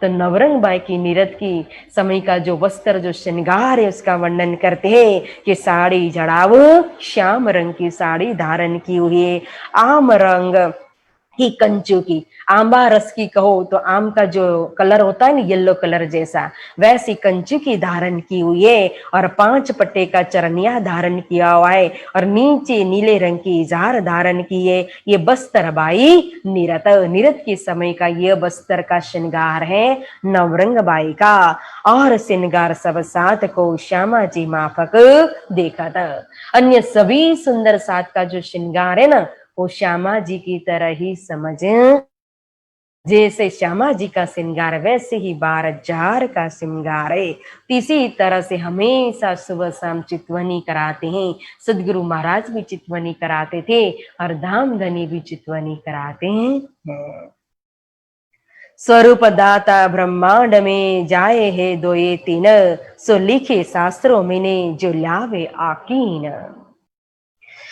तो नवरंग बाई की निरत की समय का जो वस्त्र, जो श्रृंगार है, उसका वर्णन करते हैं कि साड़ी जड़ाव श्याम रंग की साड़ी धारण की हुई है, आम रंग की कंचू की, आंबा रस की कहो तो आम का जो कलर होता है ना, येलो कलर जैसा, वैसी कंचू की धारण की हुई है, और 5 पट्टे का चरनिया धारण किया हुआ है, और नीचे नीले रंग की इजार धारण की है। ये बस्तर बाई निरत, निरत के समय का ये बस्तर का श्रृंगार है नवरंग बाई का। और श्रृंगार सब साथ को श्यामा जी माफक देखा था। अन्य सभी सुंदर साथ का जो श्रृंगार है ना, वो श्यामा जी की तरह ही समझ, जैसे श्यामा जी का श्रृंगार वैसे ही 12,000 का श्रृंगार है। इसी तरह से हमेशा सुबह शाम चितवनी कराते हैं। सदगुरु महाराज भी चितवनी कराते थे, और धामधनी भी चितवनी कराते हैं। स्वरूप दाता ब्रह्मांड में जाए है 2 ये 3, सो लिखे शास्त्रों में ने जो लावे आकीन।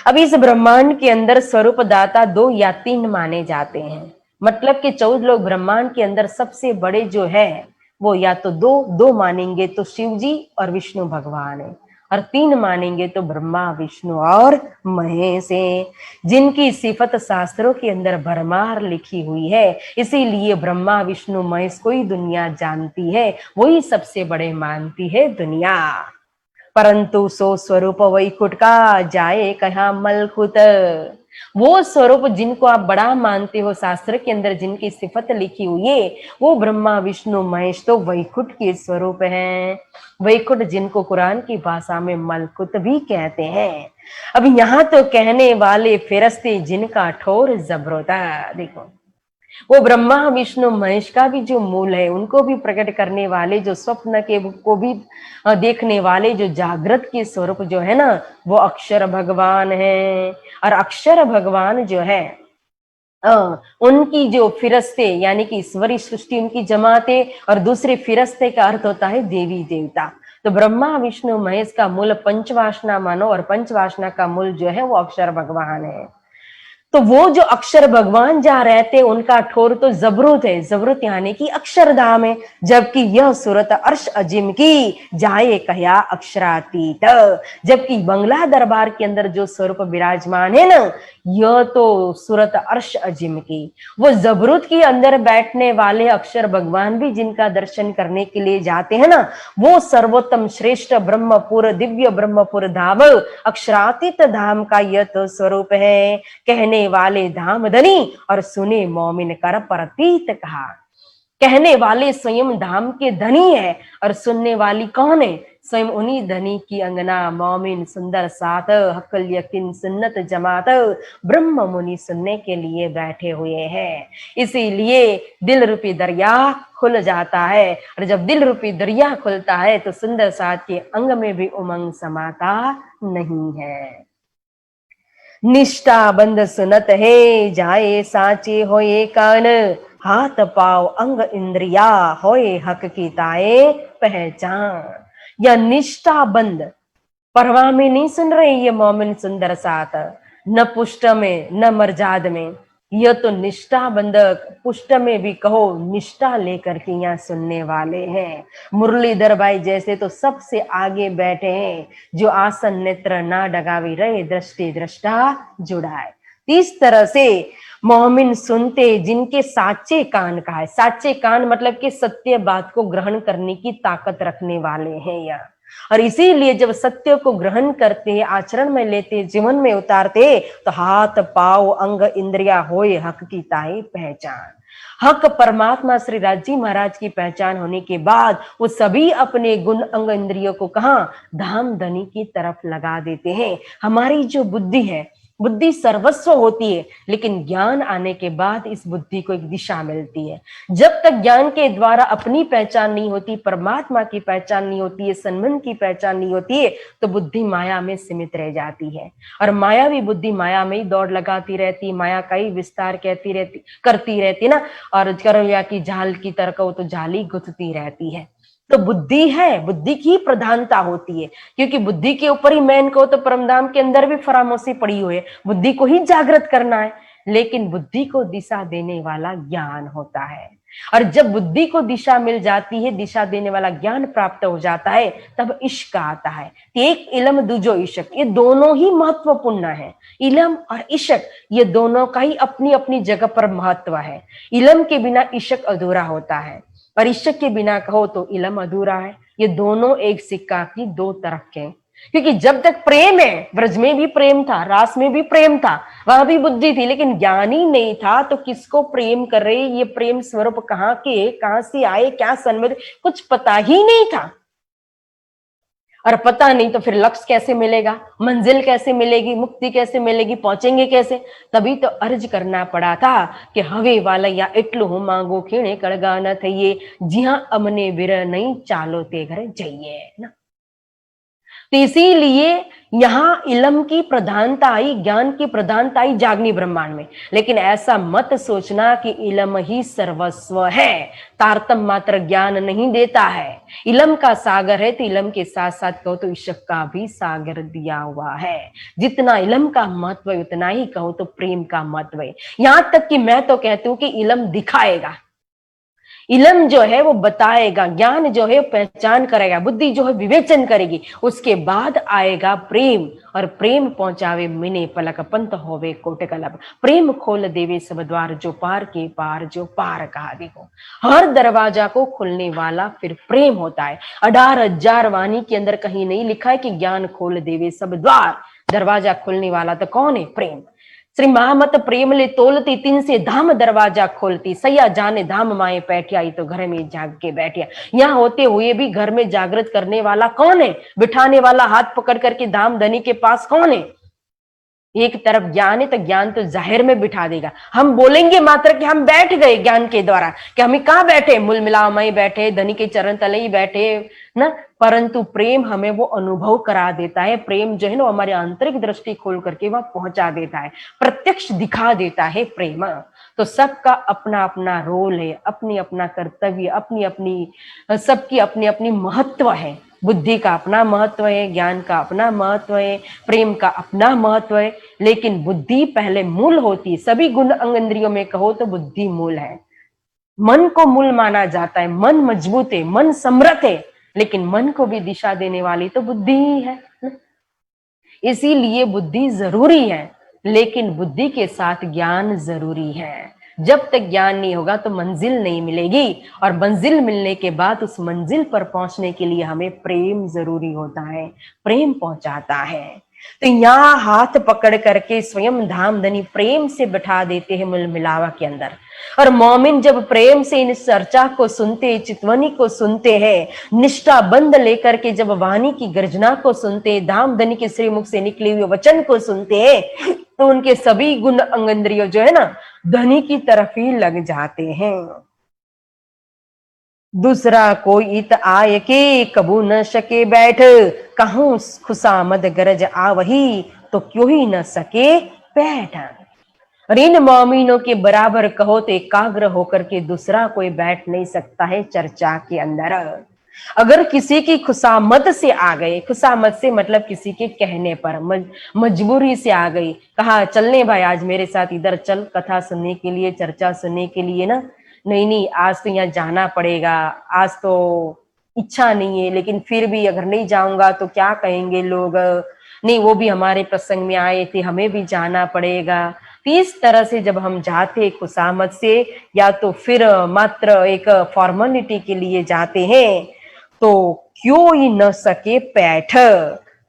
अब इस ब्रह्मांड के अंदर स्वरूप दाता 2 या 3 माने जाते हैं, मतलब कि 14 लोग ब्रह्मांड के अंदर सबसे बड़े जो है वो या तो दो मानेंगे तो शिव जी और विष्णु भगवान है, और 3 मानेंगे तो ब्रह्मा विष्णु और महेश है, जिनकी सिफत शास्त्रों के अंदर भरमार लिखी हुई है। इसीलिए ब्रह्मा विष्णु महेश को ही दुनिया जानती है, वही सबसे बड़े मानती है दुनिया। परंतु सो स्वरूप वैकुंठ का जाए कहाँ मलकुत, वो स्वरूप जिनको आप बड़ा मानते हो, शास्त्र के अंदर जिनकी सिफत लिखी हुई है, वो ब्रह्मा विष्णु महेश तो वैकुंठ के स्वरूप हैं। वैकुंठ जिनको कुरान की भाषा में मलकुत भी कहते हैं। अब यहाँ तो कहने वाले फिरस्ते जिनका ठोर जबरोता, देखो वो ब्रह्मा विष्णु महेश का भी जो मूल है, उनको भी प्रकट करने वाले, जो स्वप्न के को भी देखने वाले, जो जागृत के स्वरूप जो है ना, वो अक्षर भगवान है। और अक्षर भगवान जो है उनकी जो फिरस्ते यानी कि ईश्वरी सृष्टि उनकी जमाते, और दूसरे फिरस्ते का अर्थ होता है देवी देवता। तो ब्रह्मा विष्णु महेश का मूल पंचवासना मानो, और पंचवासना का मूल जो है वो अक्षर भगवान है। तो वो जो अक्षर भगवान जहाँ रहते उनका ठोर तो जबरूत है, जबरूत यानी कि अक्षरधाम है, जबकि यह सूरत अर्श अजीम की जाए कया अक्षरातीत, जबकि बंगला दरबार के अंदर जो स्वरूप विराजमान है ना, यह तो सूरत अर्श अजीम की, वो जबरूत के अंदर बैठने वाले अक्षर भगवान भी जिनका दर्शन करने के लिए जाते हैं ना, वो सर्वोत्तम श्रेष्ठ ब्रह्मपुर दिव्य ब्रह्मपुर धाम अक्षरातीत धाम का यह तो स्वरूप है। कहने वाले धाम धनी और सुने मोमिन कर परतीत कहा। कहने वाले स्वयं धाम के धनी है, और सुनने वाली कौन है? स्वयं उन्हीं धनी की अंगना मोमिन सुंदर साथ हकल यकीन सुन्नत जमात ब्रह्म मुनि सुनने के लिए बैठे हुए हैं। इसीलिए दिल रूपी दरिया खुल जाता है, और जब दिल रूपी दरिया खुलता है तो सुंदर साथ के अंग में भी उमंग समाता नहीं है। निष्ठा बंद सुनत है जाए साचे होए कान, हाथ पाव अंग इंद्रिया होए हक की ताए पहचान। या निष्ठा बंद, परवाह में नहीं सुन रहे ये मोमिन सुंदर साथ, न पुष्ट में न मर्जाद में, यह तो निष्ठा बंधक, पुष्ट में भी कहो निष्ठा लेकर के यहाँ सुनने वाले हैं। मुरलीधर भाई जैसे तो सबसे आगे बैठे हैं, जो आसन नेत्र ना डगावी रहे दृष्टि दृष्टा जुड़ाए। इस तरह से मोमिन सुनते जिनके साचे कान का है, साचे कान मतलब कि सत्य बात को ग्रहण करने की ताकत रखने वाले हैं यहाँ। और इसीलिए जब सत्य को ग्रहण करते, आचरण में लेते, जीवन में उतारते, तो हाथ पाव अंग इंद्रिया होए हक की ताई पहचान। हक परमात्मा श्री राजी महाराज की पहचान होने के बाद वो सभी अपने गुण अंग इंद्रियों को कहां? धाम धनी की तरफ लगा देते हैं। हमारी जो बुद्धि है, बुद्धि सर्वस्व होती है, लेकिन ज्ञान आने के बाद इस बुद्धि को एक दिशा मिलती है। जब तक ज्ञान के द्वारा अपनी पहचान नहीं होती, परमात्मा की पहचान नहीं होती है, सन्मन की पहचान नहीं होती है, तो बुद्धि माया में सीमित रह जाती है। और मायावी बुद्धि माया में ही दौड़ लगाती रहती, माया का ही विस्तार करती रहती ना, और करया की जाल की तरह वो तो जाली गुथती रहती है। तो बुद्धि है, बुद्धि की प्रधानता होती है, क्योंकि बुद्धि के ऊपर ही मैन को तो परमधाम के अंदर भी फरामोशी पड़ी हुई है, बुद्धि को ही जागृत करना है। लेकिन बुद्धि को दिशा देने वाला ज्ञान होता है, और जब बुद्धि को दिशा मिल जाती है, दिशा देने वाला ज्ञान प्राप्त हो जाता है, तब इश्क आता है। एक इलम दूजो इश्क, ये दोनों ही महत्वपूर्ण है। इलम और इश्क ये दोनों का ही अपनी अपनी जगह पर महत्व है। इलम के बिना इश्क अधूरा होता है, और इश्क के बिना कहो तो इलम अधूरा है। ये दोनों एक सिक्का की दो तरफ के, क्योंकि जब तक प्रेम है, ब्रज में भी प्रेम था, रास में भी प्रेम था, वहां भी बुद्धि थी, लेकिन ज्ञान ही नहीं था, तो किसको प्रेम कर रहे, ये प्रेम स्वरूप कहाँ के, कहां से आए, क्या सन्मत, कुछ पता ही नहीं था। और पता नहीं तो फिर लक्ष्य कैसे मिलेगा, मंजिल कैसे मिलेगी, मुक्ति कैसे मिलेगी, पहुंचेंगे कैसे? तभी तो अर्ज करना पड़ा था कि हवे वाला या इटलू हूं मांगो खीणे कड़गा न थइए, जिहां अमने विर नहीं चालो ते घर जाइए ना। तो इसीलिए यहाँ इलम की प्रधानता आई, ज्ञान की प्रधानता आई जागनी ब्रह्मांड में। लेकिन ऐसा मत सोचना कि इलम ही सर्वस्व है, तारतम मात्र ज्ञान नहीं देता है। इलम का सागर है तो इलम के साथ साथ कहो तो ईशक का भी सागर दिया हुआ है। जितना इलम का महत्व है उतना ही कहो तो प्रेम का महत्व है। यहां तक कि मैं तो कहती हूँ कि इलम दिखाएगा, इलम जो है वो बताएगा, ज्ञान जो है पहचान करेगा, बुद्धि जो है विवेचन करेगी, उसके बाद आएगा प्रेम। और प्रेम पहुंचावे मिने पलक पंत होवे कोटकलब, प्रेम खोल देवे सब द्वार जो पार के पार जो पार कहा। देखो हर दरवाजा को खुलने वाला फिर प्रेम होता है। 18,000 वाणी के अंदर कहीं नहीं लिखा है कि ज्ञान खोल देवे सब द्वार, दरवाजा खुलने वाला तो कौन है? प्रेम। श्री महामत प्रेम ले तोलती, तीन से धाम दरवाजा खोलती, सैया जाने धाम माए पैठिया, तो घर में जाग के बैठिया। यहाँ होते हुए भी घर में जागृत करने वाला कौन है? बिठाने वाला हाथ पकड़ करके धाम धनी के पास कौन है? एक तरफ ज्ञान है तो ज्ञान तो जाहिर में बिठा देगा। हम बोलेंगे मात्र कि हम बैठ गए ज्ञान के द्वारा, कि हम कहाँ बैठे? मूल मिलामय बैठे, धनी के चरण तले ही बैठे ना, परंतु प्रेम हमें वो अनुभव करा देता है। प्रेम जो है ना हमारी आंतरिक दृष्टि खोल करके वहां पहुंचा देता है, प्रत्यक्ष दिखा देता है प्रेम। तो सबका अपना अपना रोल है, अपनी अपना कर्तव्य, अपनी अपनी, सबकी अपनी अपनी महत्व है। बुद्धि का अपना महत्व है, ज्ञान का अपना महत्व है, प्रेम का अपना महत्व है। लेकिन बुद्धि पहले मूल होती है। सभी गुण अंग इंद्रियों में कहो तो बुद्धि मूल है। मन को मूल माना जाता है, मन मजबूत है, मन समर्थ है, लेकिन मन को भी दिशा देने वाली तो बुद्धि ही है। इसीलिए बुद्धि जरूरी है, लेकिन बुद्धि के साथ ज्ञान जरूरी है। जब तक ज्ञान नहीं होगा तो मंजिल नहीं मिलेगी, और मंजिल मिलने के बाद उस मंजिल पर पहुंचने के लिए हमें प्रेम जरूरी होता है, प्रेम पहुंचाता है। तो यहाँ हाथ पकड़ करके स्वयं धाम धनी प्रेम से बिठा देते हैं मूल मिलावा के अंदर। और मोमिन जब प्रेम से इन चर्चा को सुनते, चितवनी को सुनते हैं, निष्ठा बंद लेकर के जब वाणी की गर्जना को सुनते, धाम धनी के श्री मुख से निकले हुए वचन को सुनते हैं, तो उनके सभी गुण अंग इंद्रिय जो है ना धनी की तरफ ही लग जाते हैं। दूसरा कोई इत आय के कबू न सके बैठ, कहूं खुशामद गरज आ वही, तो क्यों ही न सके बैठ। और इन मोमिनों के बराबर कहो तो एकाग्र होकर के दूसरा कोई बैठ नहीं सकता है चर्चा के अंदर। अगर किसी की खुशामद से आ गए, खुशामद से मतलब किसी के कहने पर, मजबूरी से आ गई, कहा चलने भाई आज मेरे साथ इधर चल कथा सुनने के लिए, चर्चा सुनने के लिए ना, नहीं नहीं आज तो यहाँ जाना पड़ेगा, आज तो इच्छा नहीं है, लेकिन फिर भी अगर नहीं जाऊंगा तो क्या कहेंगे लोग, नहीं वो भी हमारे प्रसंग में आए थे, हमें भी जाना पड़ेगा। तो इस तरह से जब हम जाते खुशामद से, या तो फिर मात्र एक फॉर्मेलिटी के लिए जाते हैं, तो क्यों ही न सके पैठ,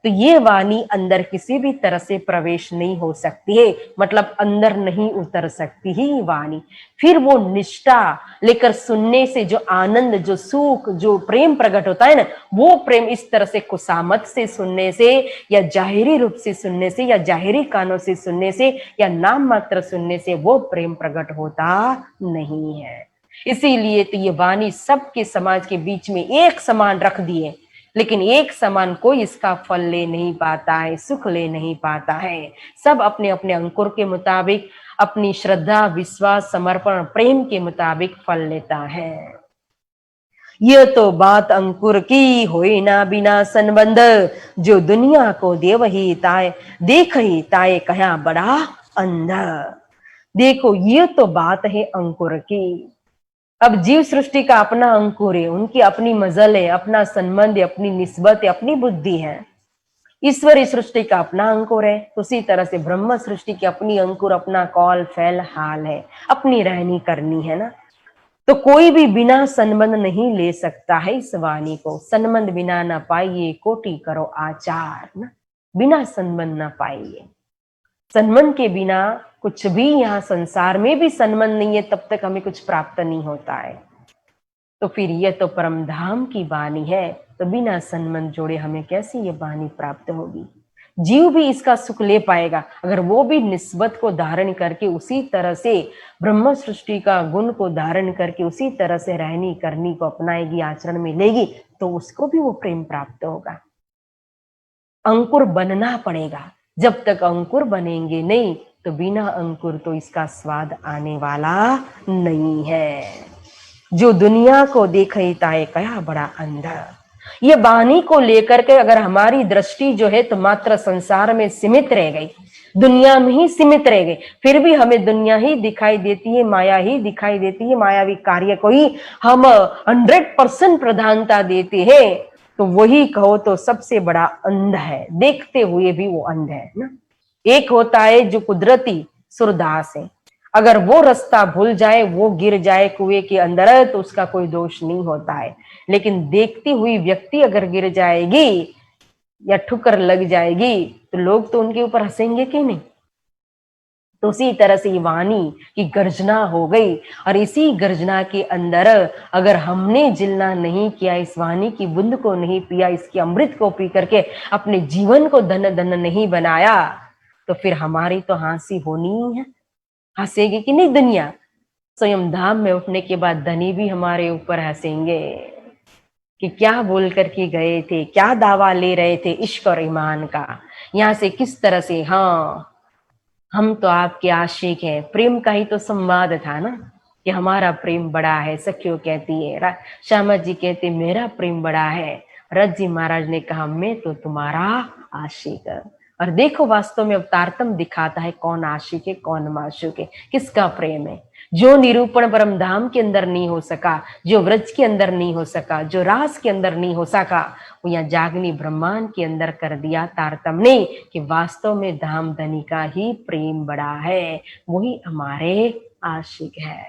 तो ये वाणी अंदर किसी भी तरह से प्रवेश नहीं हो सकती है, मतलब अंदर नहीं उतर सकती ही वाणी। फिर वो निष्ठा लेकर सुनने से जो आनंद, जो सुख, जो प्रेम प्रकट होता है ना, वो प्रेम इस तरह से खुशामद से सुनने से, या जाहिरी रूप से सुनने से, या जाहिरी कानों से सुनने से, या नाम मात्र सुनने से वो प्रेम प्रकट होता नहीं है। इसीलिए तो ये वाणी सबके समाज के बीच में एक समान रख दिए, लेकिन एक समान कोई इसका फल ले नहीं पाता है, सुख ले नहीं पाता है। सब अपने अपने अंकुर के मुताबिक, अपनी श्रद्धा, विश्वास, समर्पण, प्रेम के मुताबिक फल लेता है। ये तो बात अंकुर की होए ना बिना संबंध, जो दुनिया को देव ही ताय, देख ही ताय कहा बड़ा अंधा। देखो ये तो बात है अंकुर की। अब जीव सृष्टि का अपना अंकुर है, उनकी अपनी मजल है, अपना संबंध है, अपनी निस्बत है, अपनी बुद्धि है। ईश्वरी सृष्टि का अपना अंकुर है, उसी तरह से ब्रह्म सृष्टि की अपनी अंकुर, अपना कौल फैल हाल है, अपनी रहनी करनी है ना। तो कोई भी बिना संबंध नहीं ले सकता है इस वाणी को। संबंध बिना ना पाइए कोटि करो आचार ना, बिना संबंध ना पाइए। संबंध के बिना कुछ भी, यहाँ संसार में भी संबंध नहीं है तब तक हमें कुछ प्राप्त नहीं होता है। तो फिर यह तो परम धाम की वाणी है, तो बिना संबंध जोड़े हमें कैसे ये वाणी प्राप्त होगी? जीव भी इसका सुख ले पाएगा अगर वो भी निस्बत को धारण करके उसी तरह से ब्रह्म सृष्टि का गुण को धारण करके उसी तरह से रहनी करनी को अपनाएगी, आचरण में लेगी, तो उसको भी वो प्रेम प्राप्त होगा। अंकुर बनना पड़ेगा। जब तक अंकुर बनेंगे नहीं तो बिना अंकुर तो इसका स्वाद आने वाला नहीं है। जो दुनिया को देखे ताए कया बड़ा अंधा। ये वाणी को लेकर के अगर हमारी दृष्टि जो है तो मात्र संसार में सीमित रह गई, दुनिया में ही सीमित रह गई, फिर भी हमें दुनिया ही दिखाई देती है, माया ही दिखाई देती है, मायावी कार्य को ही हम 100% प्रधानता देते हैं, तो वही कहो तो सबसे बड़ा अंध है, देखते हुए भी वो अंध है ना। एक होता है जो कुदरती सूरदास है, अगर वो रास्ता भूल जाए, वो गिर जाए कुएं के अंदर तो उसका कोई दोष नहीं होता है, लेकिन देखती हुई व्यक्ति अगर गिर जाएगी या ठुकर लग जाएगी तो लोग तो उनके ऊपर हंसेंगे कि नहीं। तो उसी तरह से वाणी की गर्जना हो गई, और इसी गर्जना के अंदर अगर हमने जिलना नहीं किया, इस वाणी की बूंद को नहीं पिया, इसके अमृत को पी करके अपने जीवन को धन धन नहीं बनाया, तो फिर हमारी तो हंसी होनी ही है। हंसेगी कि नहीं दुनिया। स्वयं धाम में उठने के बाद धनी भी हमारे ऊपर हंसेंगे कि क्या बोल करके गए थे, क्या दावा ले रहे थे इश्क और ईमान का, यहाँ से किस तरह से, हाँ हम तो आपके आशिक हैं। प्रेम का ही तो संवाद था ना कि हमारा प्रेम बड़ा है। सखियों कहती है, श्यामा जी कहते मेरा प्रेम बड़ा है। रथ जी महाराज ने कहा मैं तो तुम्हारा आशिक। और देखो वास्तव में अवतारतम दिखाता है कौन आशिक है कौन माशूक है, किसका प्रेम है। जो निरूपण परम धाम के अंदर नहीं हो सका, जो व्रज के अंदर नहीं हो सका, जो रास के अंदर नहीं हो सका, वो यहाँ जागनी ब्रह्मांड के अंदर कर दिया तारतम्य ने कि वास्तव में धाम धनी का ही प्रेम बड़ा है, वही हमारे आशिक है।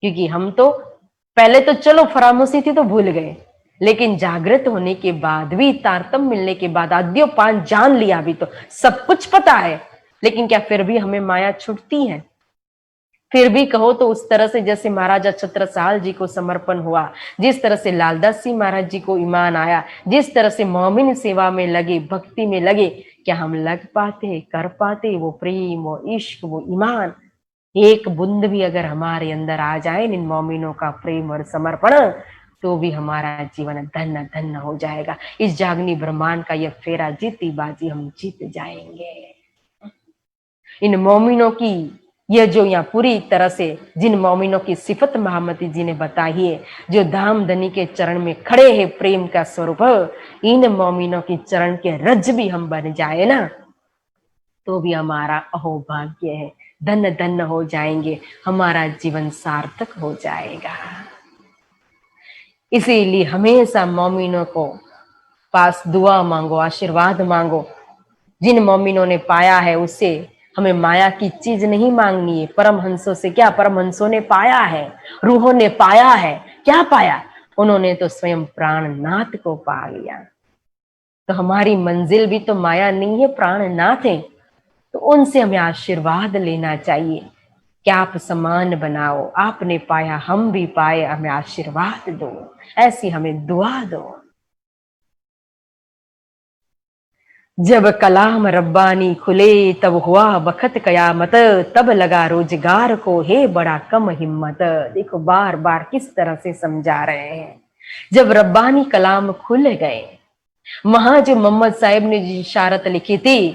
क्योंकि हम तो पहले तो चलो फरामोशी थी तो भूल गए, लेकिन जागृत होने के बाद भी, तारतम्य मिलने के बाद, आद्योपान जान लिया भी तो सब कुछ पता है, लेकिन क्या फिर भी हमें माया छूटती है। फिर भी कहो तो उस तरह से जैसे महाराजा छत्रसाल जी को समर्पण हुआ, जिस तरह से लालदास जी महाराज जी को ईमान आया, जिस तरह से मोमिन सेवा में लगे, भक्ति में लगे, क्या हम लग पाते, कर पाते वो प्रेम, वो इश्क, वो ईमान। एक बूंद भी अगर हमारे अंदर आ जाए इन मोमिनों का प्रेम और समर्पण, तो भी हमारा जीवन धन्य धन्य हो जाएगा। इस जागनी ब्रह्मांड का यह फेरा जीती बाजी हम जीत जाएंगे। इन मोमिनों की यह जो यहाँ पूरी तरह से जिन मोमिनों की सिफत महामती जी ने बताई है, जो धाम धनी के चरण में खड़े हैं प्रेम का स्वरूप, इन मोमिनों की चरण के रज भी हम बन जाए ना, तो भी हमारा अहोभाग्य है, धन्य धन्य हो जाएंगे, हमारा जीवन सार्थक हो जाएगा। इसीलिए हमेशा मोमिनों को पास दुआ मांगो, आशीर्वाद मांगो। जिन मोमिनों ने पाया है उससे हमें माया की चीज नहीं मांगनी है। परमहंसों से क्या, परमहंसों ने पाया है, रूहों ने पाया है, क्या पाया, उन्होंने तो स्वयं प्राणनाथ को पा लिया। तो हमारी मंजिल भी तो माया नहीं है, प्राणनाथ है, तो उनसे हमें आशीर्वाद लेना चाहिए कि आप समान बनाओ, आपने पाया हम भी पाए, हमें आशीर्वाद दो, ऐसी हमें दुआ दो। जब कलाम रब्बानी खुले तब हुआ बखत कयामत, तब लगा रोजगार को है बड़ा कम हिम्मत। देखो बार बार किस तरह से समझा रहे हैं। जब रब्बानी कलाम खुल गए, वहां जो मोहम्मद साहिब ने जी इशारत लिखी थी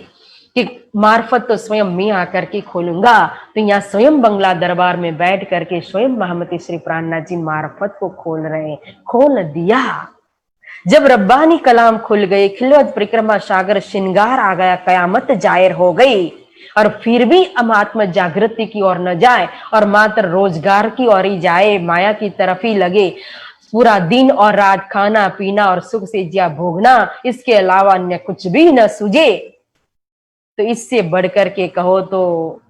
कि मार्फत तो स्वयं मैं आकर के खोलूंगा, तो यहाँ स्वयं बंगला दरबार में बैठ करके स्वयं महामती श्री प्राणनाथ जी मार्फत को खोल रहे हैं, खोल दिया। जब रब्बानी कलाम खुल गए, खिलवत परिक्रमा सागर श्रृंगार आ गया, कयामत जाहिर हो गई, और फिर भी हम आत्म जागृति की ओर न जाए और मात्र रोजगार की ओर ही जाए, माया की तरफ ही लगे, पूरा दिन और रात खाना पीना और सुख से जिया भोगना, इसके अलावा अन्य कुछ भी न सूझे, तो इससे बढ़कर के कहो तो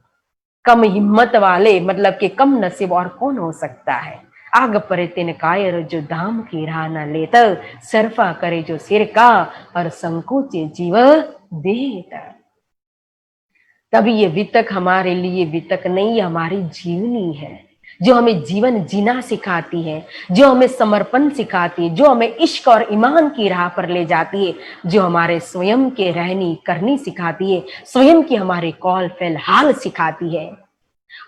कम हिम्मत वाले, मतलब कि कम नसीब और कौन हो सकता है। आग परे तिन कायर जो धाम की राह न लेत, सरफा करे जो सिर का और संकोचे जीव देत। तभी ये वितक हमारे लिए वितक नहीं, हमारी जीवनी है जो हमें जीवन जीना सिखाती है, जो हमें समर्पण सिखाती है, जो हमें इश्क और ईमान की राह पर ले जाती है, जो हमारे स्वयं के रहनी करनी सिखाती है, स्वयं की हमारे कौल फैल हाल सिखाती है।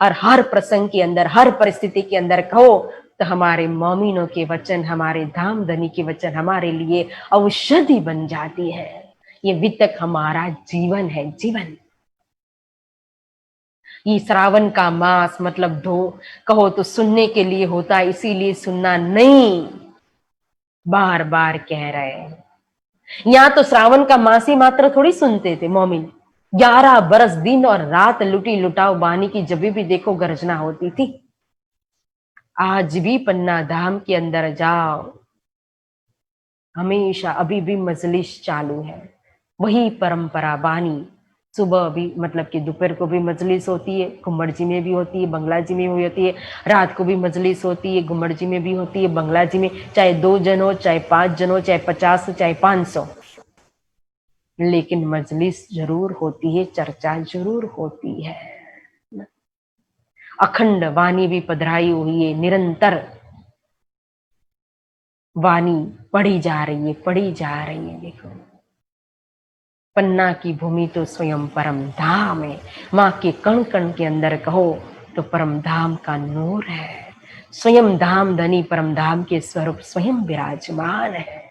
और हर प्रसंग के अंदर, हर परिस्थिति के अंदर कहो तो हमारे मोमिनों के वचन, हमारे धाम धनी के वचन हमारे लिए औषधि बन जाती है। ये वितक हमारा जीवन है, जीवन। ये श्रावण का मास मतलब कहो तो सुनने के लिए होता है, इसीलिए सुनना नहीं, बार बार कह रहे हैं। यहाँ तो श्रावण का मास ही मात्र थोड़ी सुनते थे मोमिन, 11 बरस दिन और रात लुटी लुटाओ बानी की जब भी देखो गर्जना होती थी। आज भी पन्ना धाम के अंदर जाओ, हमेशा अभी भी मजलिस चालू है, वही परंपरा बानी। सुबह भी मतलब कि दोपहर को भी मजलिस होती है, घुम्मड़ जी में भी होती है, बंगला जी में भी होती है, रात को भी मजलिस होती है, घुम्मड़ जी में भी होती है, बंगला जी में, चाहे 2 जन हो, चाहे 5 जन हो, चाहे 50 चाहे 500, लेकिन मजलिस जरूर होती है, चर्चा जरूर होती है। अखंड वाणी भी पधराई हुई है, निरंतर वाणी पढ़ी जा रही है, पढ़ी जा रही है। देखो पन्ना की भूमि तो स्वयं परम धाम है, माँ के कण कण के अंदर कहो तो परम धाम का नूर है। स्वयं धाम धनी परम धाम के स्वरूप स्वयं विराजमान है।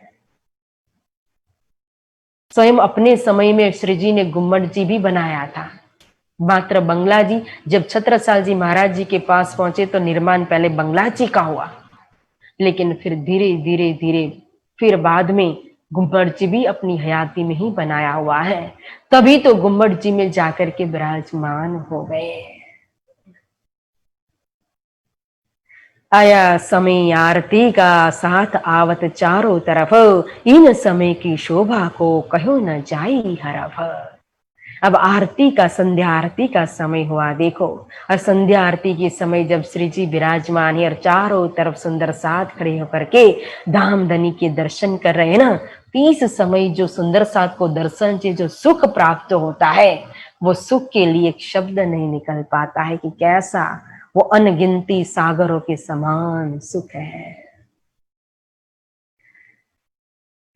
स्वयं अपने समय में श्री जी ने गुम्मट जी भी बनाया था, मात्र बंगला जी जब छत्रसाल जी महाराज जी के पास पहुंचे तो निर्माण पहले बंगला जी का हुआ, लेकिन फिर धीरे धीरे धीरे फिर बाद में गुम्बद जी भी अपनी हयाती में ही बनाया हुआ है, तभी तो गुम्बद जी में जाकर के विराजमान हो गए। आया समय आरती का, साथ आवत चारों तरफ, इन समय की शोभा को कहो न जाई हरफ। अब आरती का, संध्या आरती का समय हुआ। देखो, और संध्या आरती के समय जब श्री जी विराजमान है और चारों तरफ सुंदर साथ खड़े होकर के धामधनी के दर्शन कर रहे हैं ना, इस समय जो सुंदर साथ को दर्शन से जो सुख प्राप्त होता है, वो सुख के लिए एक शब्द नहीं निकल पाता है कि कैसा वो अनगिनती सागरों के समान सुख है।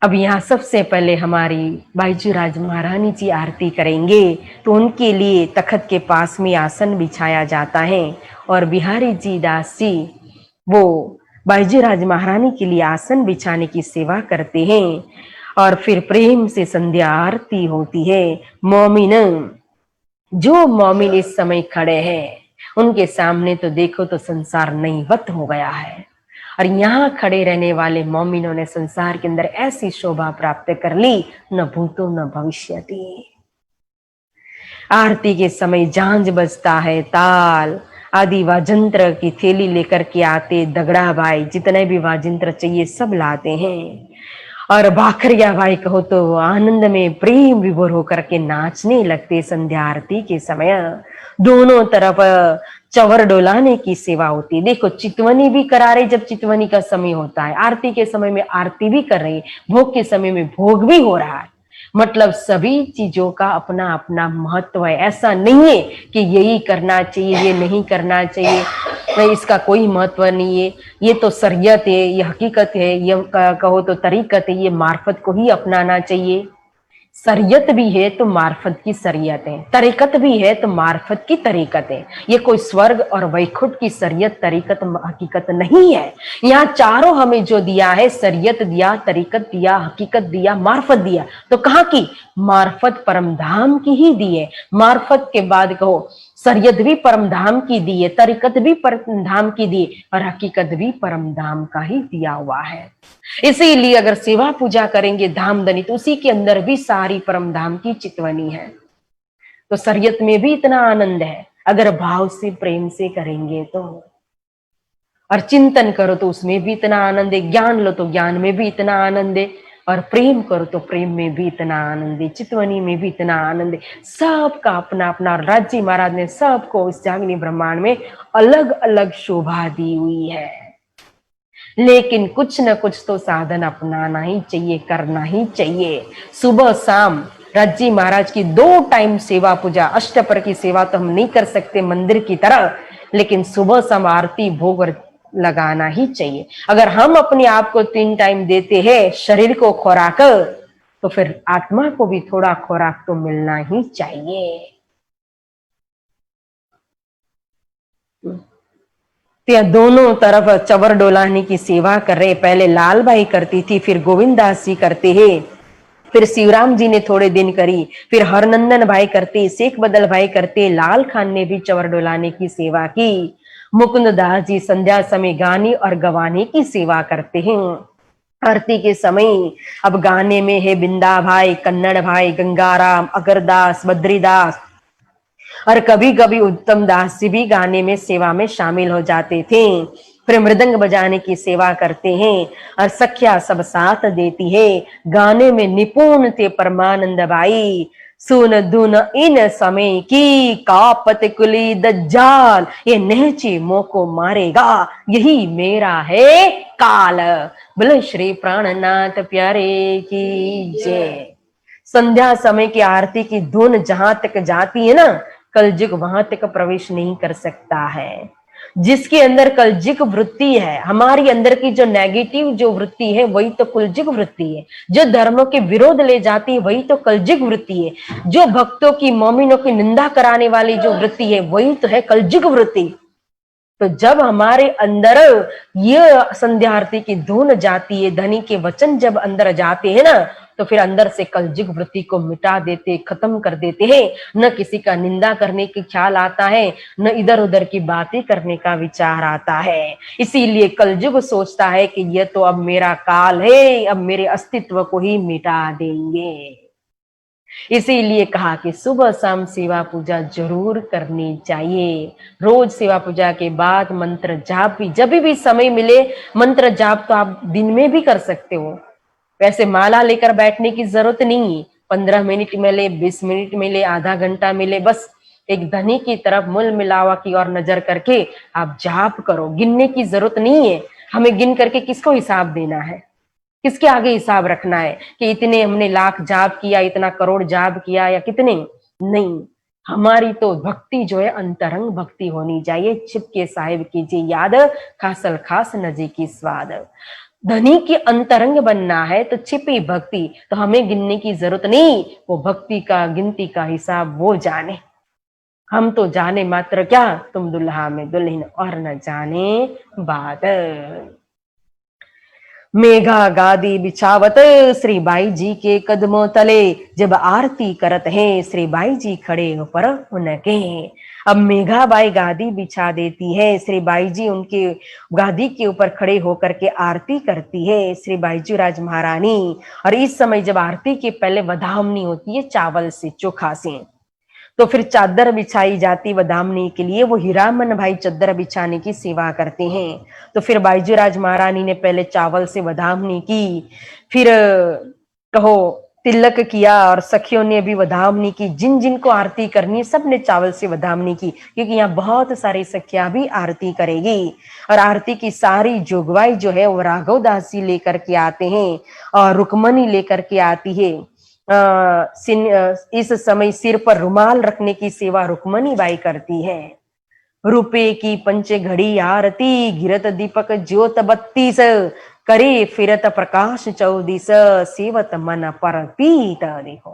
अब यहाँ सबसे पहले हमारी बाईजू राज महारानी जी आरती करेंगे, तो उनके लिए तखत के पास में आसन बिछाया जाता है और बिहारी जी दास जी वो बाईजू राज महारानी के लिए आसन बिछाने की सेवा करते हैं और फिर प्रेम से संध्या आरती होती है। मोमिन, जो मोमिन इस समय खड़े हैं उनके सामने तो देखो तो संसार नईवत हो गया है, और यहाँ खड़े रहने वाले मोमिनों ने संसार के अंदर ऐसी शोभा प्राप्त कर ली, न भूतो न भविष्यति। आरती के समय झांझ बजता है, ताल आदि वाजंत्र की थैली लेकर के आते दगड़ा भाई, जितने भी वाजंत्र चाहिए सब लाते हैं, और भाखरिया भाई कहो तो आनंद में प्रेम विभोर होकर के नाचने लगते। संध्या आरती के समय दोनों तरफ चवर डोलाने की सेवा होती है। देखो, चितवनी भी करा रही, जब चितवनी का समय होता है, आरती के समय में आरती भी कर रही, भोग के समय में भोग भी हो रहा है। मतलब सभी चीजों का अपना अपना महत्व है। ऐसा नहीं है कि यही करना चाहिए, ये नहीं करना चाहिए, इसका कोई महत्व नहीं है, ये तो शरीयत है, ये हकीकत है, ये कहो तो तरीकत है, ये मार्फत को ही अपनाना चाहिए। शरीयत भी है तो मार्फत की शरीयत है, तरीकत भी है तो मार्फत की तरीकत है। ये कोई स्वर्ग और वैकुंठ की शरीयत तरीकत हकीकत नहीं है। यहाँ चारों हमें जो दिया है, शरीयत दिया, तरीकत दिया, हकीकत दिया, मार्फत दिया, तो कहाँ की मार्फत परम धाम की ही दी है। मार्फत के बाद कहो शरीयत भी परम धाम की दी है, तरीकत भी परम धाम की दी है, और हकीकत भी परम धाम का ही दिया हुआ है। इसीलिए अगर सेवा पूजा करेंगे धामधनी, तो उसी के अंदर भी सारी परम धाम की चितवनी है। तो शरीयत में भी इतना आनंद है, अगर भाव से प्रेम से करेंगे तो, और चिंतन करो तो उसमें भी इतना आनंद है, ज्ञान लो तो ज्ञान में भी इतना आनंद है, और प्रेम करो तो प्रेम में भी इतना आनंद है, चितवनी में भी इतना आनंद है। सबका अपना अपना, राज्य महाराज ने सबको इस जागनी ब्रह्मांड में अलग अलग शोभा दी हुई है, लेकिन कुछ न कुछ तो साधन अपनाना ही चाहिए, करना ही चाहिए। सुबह शाम राज्य महाराज की 2 टाइम सेवा पूजा, अष्टपर की सेवा तो हम नहीं कर सकते मंदिर की तरह, लेकिन सुबह शाम आरती भोग लगाना ही चाहिए। अगर हम अपने आप को 3 टाइम देते हैं, शरीर को खुराक, तो फिर आत्मा को भी थोड़ा खुराक तो मिलना ही चाहिए। तो दोनों तरफ चवर डोलाने की सेवा कर रहे। पहले लाल बाई करती थी, फिर गोविंद दास जी करते हैं, फिर शिवराम जी ने थोड़े दिन करी, फिर हरनंदन भाई करते, शेख बदल भाई करते, लाल खान ने भी चवर डुलाने की सेवा की। मुकुंद दास जी संध्या समय गाने और गवाने की सेवा करते हैं। आरती के समय अब गाने में है बिंदा भाई, कन्नड़ भाई, गंगाराम, अगरदास, बद्रीदास और कभी कभी उत्तम दास जी भी गाने में सेवा में शामिल हो जाते थे। फिर मृदंग बजाने की सेवा करते हैं और सख्या सब साथ देती है। गाने में निपुण थे परमानंद भाई। सुन धुन इन समय की, कापत कुली दज्जाल, ये नहचे मोको मारेगा, यही मेरा है काल। बोले श्री प्राणनाथ प्यारे की जय। संध्या समय की आरती की धुन जहां तक जाती है ना, कलयुग वहां तक प्रवेश नहीं कर सकता है। जिसके अंदर कलयुग वृत्ति है, हमारी अंदर की जो नेगेटिव जो वृत्ति है वही तो कलयुग वृत्ति है। जो धर्मों के विरोध ले जाती है वही तो कलयुग वृत्ति है। जो भक्तों की, मोमिनों की निंदा कराने वाली जो वृत्ति है वही तो है कलयुग वृत्ति। तो जब हमारे अंदर ये संध्या आरती की धुन जाती है, धनी के वचन जब अंदर जाते हैं ना, तो फिर अंदर से कलयुग वृत्ति को मिटा देते, खत्म कर देते हैं। न किसी का निंदा करने की ख्याल आता है, न इधर उधर की बातें करने का विचार आता है। इसीलिए कलयुग सोचता है कि यह तो अब मेरा काल है, अब मेरे अस्तित्व को ही मिटा देंगे। इसीलिए कहा कि सुबह शाम सेवा पूजा जरूर करनी चाहिए। रोज सेवा पूजा के बाद मंत्र जाप भी, जब भी समय मिले, मंत्र जाप तो आप दिन में भी कर सकते हो। वैसे माला लेकर बैठने की जरूरत नहीं है। 15 मिनट मिले, 20 मिनट मिले, आधा घंटा मिले, बस एक धनी की तरफ मूल मिलावा की ओर नजर करके आप जाप करो। गिनने की जरूरत नहीं है। हमें गिन करके किसको हिसाब देना है, किसके आगे हिसाब रखना है कि इतने हमने लाख जाप किया, इतना करोड़ जाप किया या कितने, नहीं। हमारी तो भक्ति जो है अंतरंग भक्ति होनी चाहिए। छिपके साहिब कीजिए याद, खासल खास नजी की स्वाद। धनी की अंतरंग बनना है तो छिपी भक्ति, तो हमें गिनने की जरूरत नहीं। वो भक्ति का, गिनती का हिसाब वो जाने। हम तो जाने मात्र क्या, तुम दुल्हा में दुल्हन और न जाने बात। मेघा गादी बिछावत श्री बाई जी के कदमों तले, जब आरती करत हैं श्री बाई जी खड़े ऊपर उनके। अब मेघा बाई गादी बिछा देती है, श्री बाई जी उनके गादी के ऊपर खड़े होकर के आरती करती है, श्री बाईजू राज महारानी। और इस समय जब आरती के पहले वधामनी होती है चावल से, चोखा से, तो फिर चादर बिछाई जाती वदामनी के लिए। वो हीरामन भाई चादर बिछाने की सेवा करते हैं। तो फिर बाईजू राज महारानी ने पहले चावल से वदामनी की, फिर कहो तिलक किया, और सखियों ने भी वधामनी की। जिन जिन को आरती करनी सब ने चावल से वधामनी की, क्योंकि यहाँ बहुत सारी सखियां भी आरती करेगी। और आरती की सारी जोगवाई जो है वो राघव दास जी लेकर के आते हैं और रुक्मणी लेकर के आती है। इस समय सिर पर रुमाल रखने की सेवा रुक्मणी बाई करती है। रुपए की पंच घड़ी आरती, गिरत दीपक ज्योत 32, करे फिरत प्रकाश 14, सेवत मन पर पीत। देखो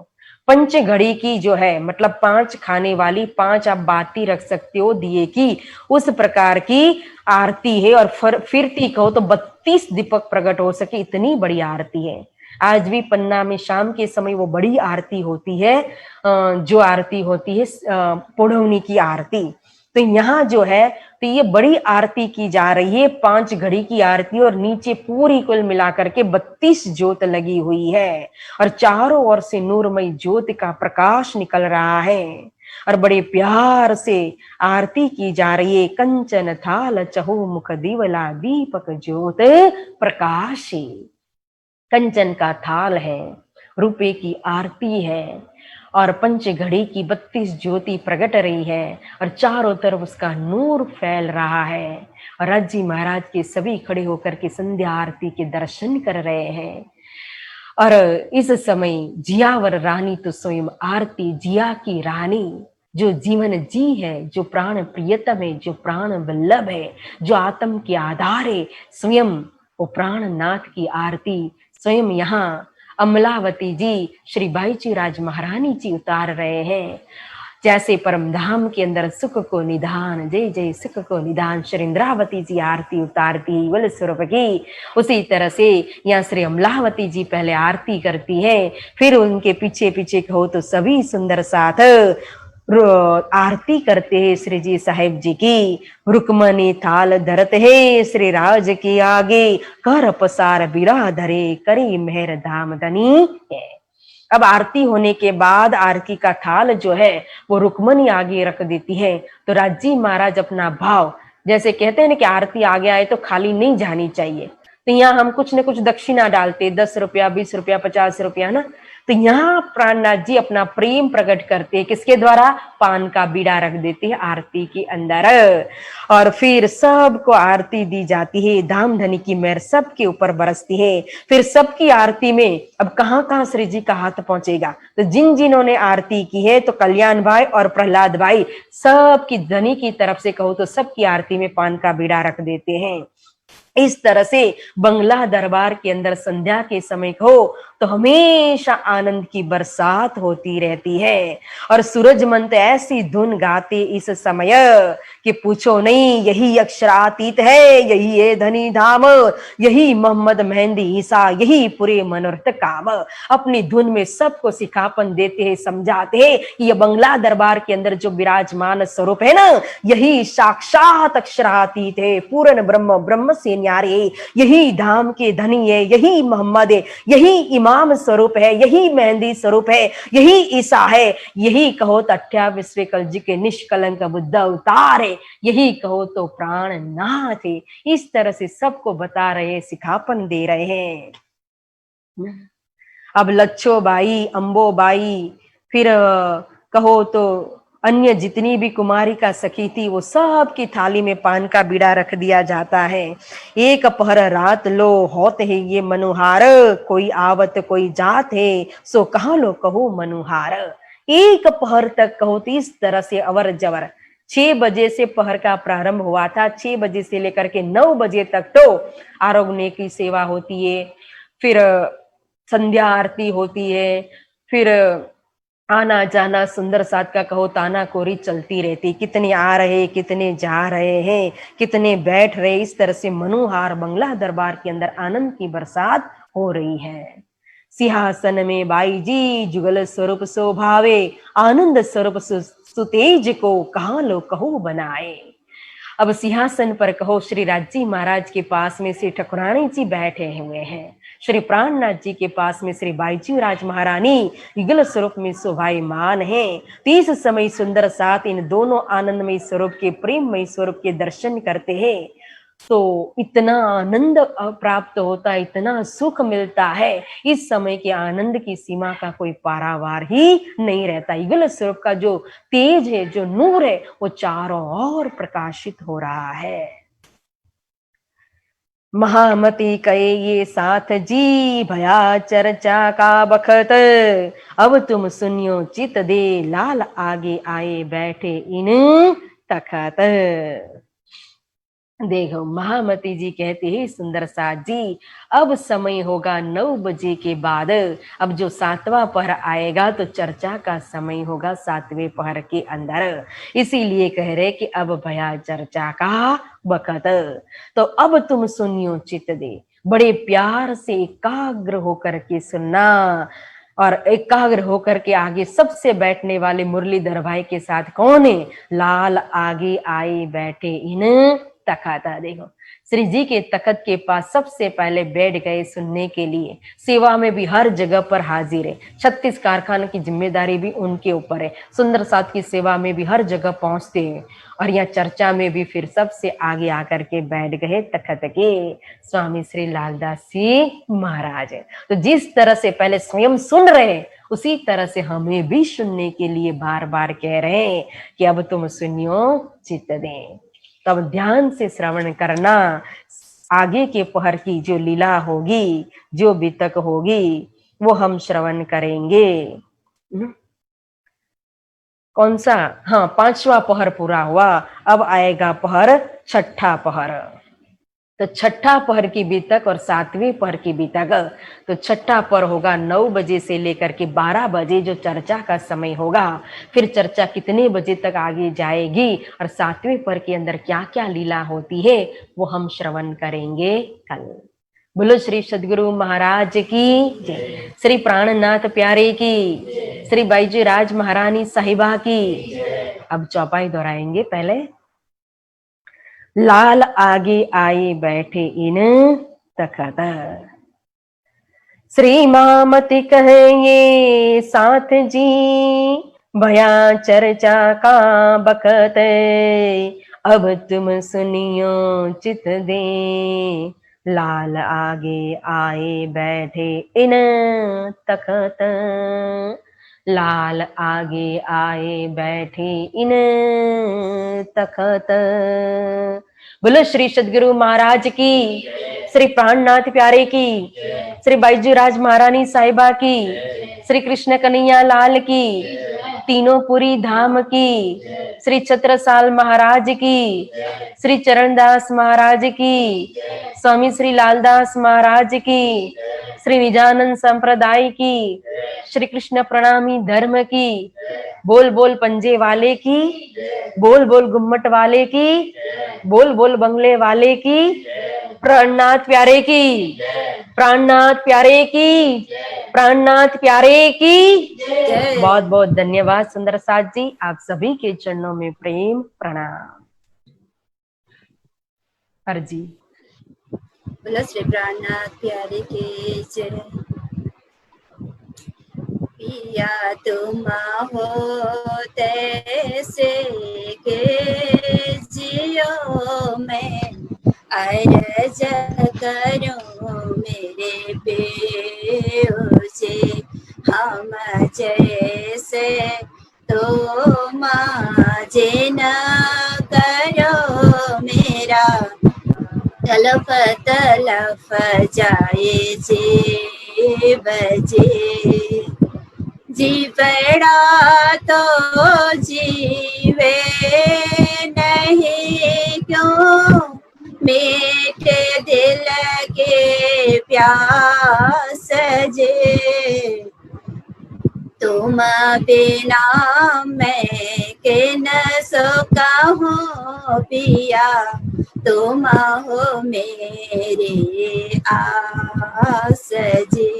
पंच घड़ी की जो है मतलब 5 खाने वाली, 5 आप बाती रख सकते हो दिए की, उस प्रकार की आरती है। और फिरती कहो तो 32 दीपक प्रकट हो सके, इतनी बड़ी आरती है। आज भी पन्ना में शाम के समय वो बड़ी आरती होती है, जो आरती होती है पुढ़ौनी की आरती। तो यहाँ जो है तो ये बड़ी आरती की जा रही है, 5 घड़ी की आरती, और नीचे पूरी कुल मिलाकर के 32 ज्योत लगी हुई है, और चारों ओर से नूरमय ज्योत का प्रकाश निकल रहा है, और बड़े प्यार से आरती की जा रही है। कंचन थाल चहु मुख दीवला, दीपक ज्योत प्रकाशी। कंचन का थाल है, रुपए की आरती है, और पंच घड़ी की 32 ज्योति प्रकट रही है, और चारों तरफ उसका नूर फैल रहा है। और राजी महाराज के सभी खड़े होकर के संध्या आरती के दर्शन कर रहे हैं। और इस समय जियावर रानी तो स्वयं आरती, जिया की रानी, जो जीवन जी है, जो प्राण प्रियतम है, जो प्राण वल्लभ है, जो आत्म के आधार है, स्वयं वो प्राणनाथ की आरती स्वयं यहाँ अमलावती जी, श्री बाईजी राज महारानी जी उतार रहे हैं। जैसे परम धाम के अंदर सुख को निधान, जय जय सुख को निधान श्री इंद्रावती जी आरती उतारती बल स्वरूप की, उसी तरह से यहाँ श्री अमलावती जी पहले आरती करती है, फिर उनके पीछे पीछे कहो तो सभी सुंदर साथ आरती करते हैं श्री जी साहेब जी की। रुक्मणी थाल धरत है श्री राज के आगे, कर पसार बिराधरे करी मेहर धाम धनी है। अब आरती होने के बाद आरती का थाल जो है वो रुक्मणी आगे रख देती है, तो राजी महाराज अपना भाव, जैसे कहते हैं ना कि आरती आगे आए तो खाली नहीं जानी चाहिए, तो यहाँ हम कुछ न कुछ दक्षिणा डालते, 10 रुपया 20 रुपया 50 रुपया ना, तो यहाँ प्राणनाथ जी अपना प्रेम प्रकट करते हैं, किसके द्वारा? पान का बीड़ा रख देते हैं आरती के अंदर, और फिर सबको आरती दी जाती है, धाम धनी की मेहर सबके ऊपर बरसती है। फिर सबकी आरती में अब कहाँ कहाँ श्री जी का हाथ पहुंचेगा, तो जिन जिन्होंने आरती की है, तो कल्याण भाई और प्रहलाद भाई सबकी धनी की तरफ से कहो तो सबकी आरती में पान का बीड़ा रख देते हैं। इस तरह से बंगला दरबार के अंदर संध्या के समय हो तो हमेशा आनंद की बरसात होती रहती है, और सूरजमंत ऐसी धुन गाते इस समय कि पूछो नहीं, यही अक्षरातीत है, यही है धनी धाम, यही मोहम्मद मेहंदी ईसा, यही पूरे मनोरथ काम। अपनी धुन में सबको सिखापन देते हैं, समझाते हैं कि ये बंगला दरबार के अंदर जो विराजमान स्वरूप है ना, यही साक्षात अक्षरातीत है, पूर्ण ब्रह्म, ब्रह्म से न्यारे, यही धाम के धनी है, यही मोहम्मद है, यही इमाम स्वरूप है, यही मेहंदी स्वरूप है, यही ईसा है, यही कहो तो 28वें कल जी के निष्कलंक बुद्ध अवतार है, यही कहो तो प्राणनाथ है। इस तरह से सबको बता रहे, सिखापन दे रहे हैं। अब लच्छो बाई, अंबो बाई, फिर कहो तो अन्य जितनी भी कुमारी का सखी थी, वो सब की थाली में पान का बीड़ा रख दिया जाता है। एक पहर रात लो होत है ये मनुहार, कोई आवत कोई जात है, सो कहाँ लो कहो मनुहार। एक पहर तक कहो तो इस तरह से अवर जवर, 6 बजे से पहर का प्रारंभ हुआ था, 6 बजे से लेकर के 9 बजे तक तो आरोग्य की सेवा होती है, फिर संध्या आरती होती है, फिर आना जाना सुंदर साथ का कहो ताना कोरी चलती रहती, कितने आ रहे कितने जा रहे हैं, कितने बैठ रहे, इस तरह से मनोहार बंगला दरबार के अंदर आनंद की बरसात हो रही है। सिंहासन में बाई जी जुगल स्वरूप शोभावे, आनंद स्वरूप सुतेज को कहाँ लो कहो बनाए। अब सिंहासन पर कहो श्री राजी महाराज के पास में श्री ठकुरानी जी बैठे हुए हैं, श्री प्राणनाथ जी के पास में श्री बाईजी राज महारानी युगल स्वरूप में शोभायमान है। 30 समय सुंदर साथ इन दोनों आनंदमय स्वरूप के, प्रेममय स्वरूप के दर्शन करते हैं, तो इतना आनंद प्राप्त होता है, इतना सुख मिलता है, इस समय के आनंद की सीमा का कोई पारावार ही नहीं रहता। युगल स्वरूप का जो तेज है, जो नूर है, वो चारों ओर प्रकाशित हो रहा है। महामती कहे ये साथ जी, भया चर्चा का बखत, अब तुम सुनियो चित दे, लाल आगे आए बैठे इन तखत। देखो महामती जी कहते हैं, सुंदर साथ जी अब समय होगा 9 बजे के बाद, अब जो 7वां पहर आएगा तो चर्चा का समय होगा 7वें पहर के अंदर, इसीलिए कह रहे कि अब भया चर्चा का बखत, तो अब तुम सुनियो चित दे, बड़े प्यार से एकाग्र होकर के सुनना, और एकाग्र होकर के आगे सबसे बैठने वाले मुरलीधर भाई के साथ कौन है? लाल आगे आए बैठे इन तखत। देखो श्री जी के तखत के पास सबसे पहले बैठ गए सुनने के लिए, सेवा में भी हर जगह पर हाजिर है, 36 कारखाने की जिम्मेदारी भी उनके ऊपर है, सुंदर साथ की सेवा में भी हर जगह पहुंचते हैं, और यहाँ चर्चा में भी फिर सबसे आगे आकर के बैठ गए तखत के स्वामी श्री लालदास जी महाराज। तो जिस तरह से पहले स्वयं सुन रहे हैं, उसी तरह से हमें भी सुनने के लिए बार बार कह रहे हैं कि अब तुम सुनियो चित्त दें, तब ध्यान से श्रवण करना, आगे के पहर की जो लीला होगी, जो बीतक होगी, वो हम श्रवण करेंगे। कौन सा? हाँ, 5वां पहर पूरा हुआ, अब आएगा पहर 6ठा पहर। तो छठा पहर की बीतक और सातवीं पहर की बीतक, तो छठा पहर होगा 9 बजे से लेकर के 12 बजे जो चर्चा का समय होगा। फिर चर्चा कितने बजे तक आगे जाएगी और सातवें पहर के अंदर क्या क्या लीला होती है वो हम श्रवण करेंगे कल। बोलो श्री सदगुरु महाराज की जय, श्री प्राणनाथ प्यारे की, श्री बाईजी राज महारानी साहिबा की। अब चौपाई दोहराएंगे पहले। लाल आगे आए बैठे इन तखत, श्री मामति कहेंगे साथ जी, भया चर्चा का बखत, अब तुम सुनियो चित दे, लाल आगे आए बैठे इन तखत, लाल आगे आए बैठे इन तखत। बोलो श्री सदगुरु महाराज की, श्री प्राणनाथ प्यारे की, श्री बाईजी राज महारानी साहिबा की, श्री कृष्ण कन्हैया लाल की, तीनों पुरी धाम की, श्री छत्रसाल महाराज की, श्री चरणदास महाराज की, स्वामी श्री लालदास महाराज की, श्री निजानंद संप्रदाय की, श्री कृष्ण प्रणामी धर्म की, बोल बोल पंजे वाले की, बोल बोल गुम्मट वाले की, बोल बोल बंगले वाले की, प्राणनाथ प्यारे की, प्राणनाथ प्यारे की, प्राणनाथ प्यारे की। बहुत बहुत धन्यवाद सुंदर साथ जी, आप सभी के चरणों में प्रेम प्रणाम। अर्जी। बोलो श्री प्राणनाथ प्यारे की जय। पिया तुम हो तैसे के जियो मैं, अर्ज करूं मेरे पेओ से, हम जैसे तो माजे न करो मेरा, तलफ तलफ जाए जी बजे, जी पड़ा तो जीवे नहीं क्यों, मीठे दिल के प्यास जे, तुम बिना मैं के न सका हूँ पिया, तुम हो मेरे आस जी,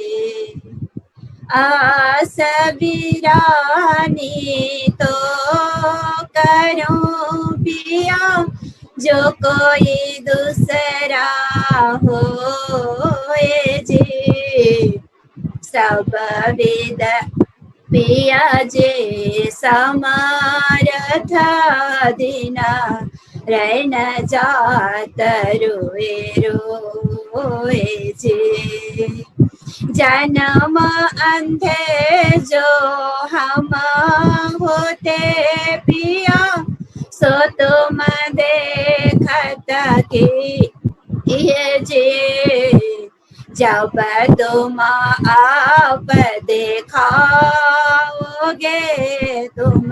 आस बिरानी तो करूं पिया, जो कोई दूसरा हो जी, सब विद पिया जे समारथ दिना, रहन जात रोए रोए जे, जन्म अंधे जो हम होते पिया, सो तुम देखत की ये जे, जब तुम आप देखाओगे, तुम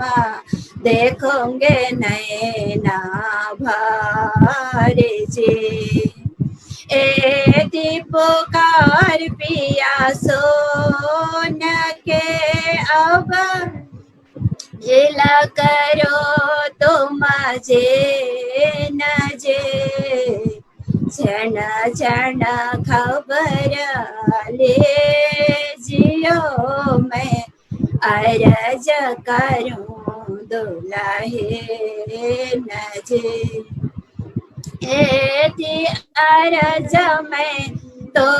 देखोगे नैना भरे जे, ए पुकार पिया सोन के अब, जिला करो तुम जे न जे, क्षण क्षण खबर ले जियो मैं, अर्ज करूं दुल्हे न जे, एति अर्ज मैं तो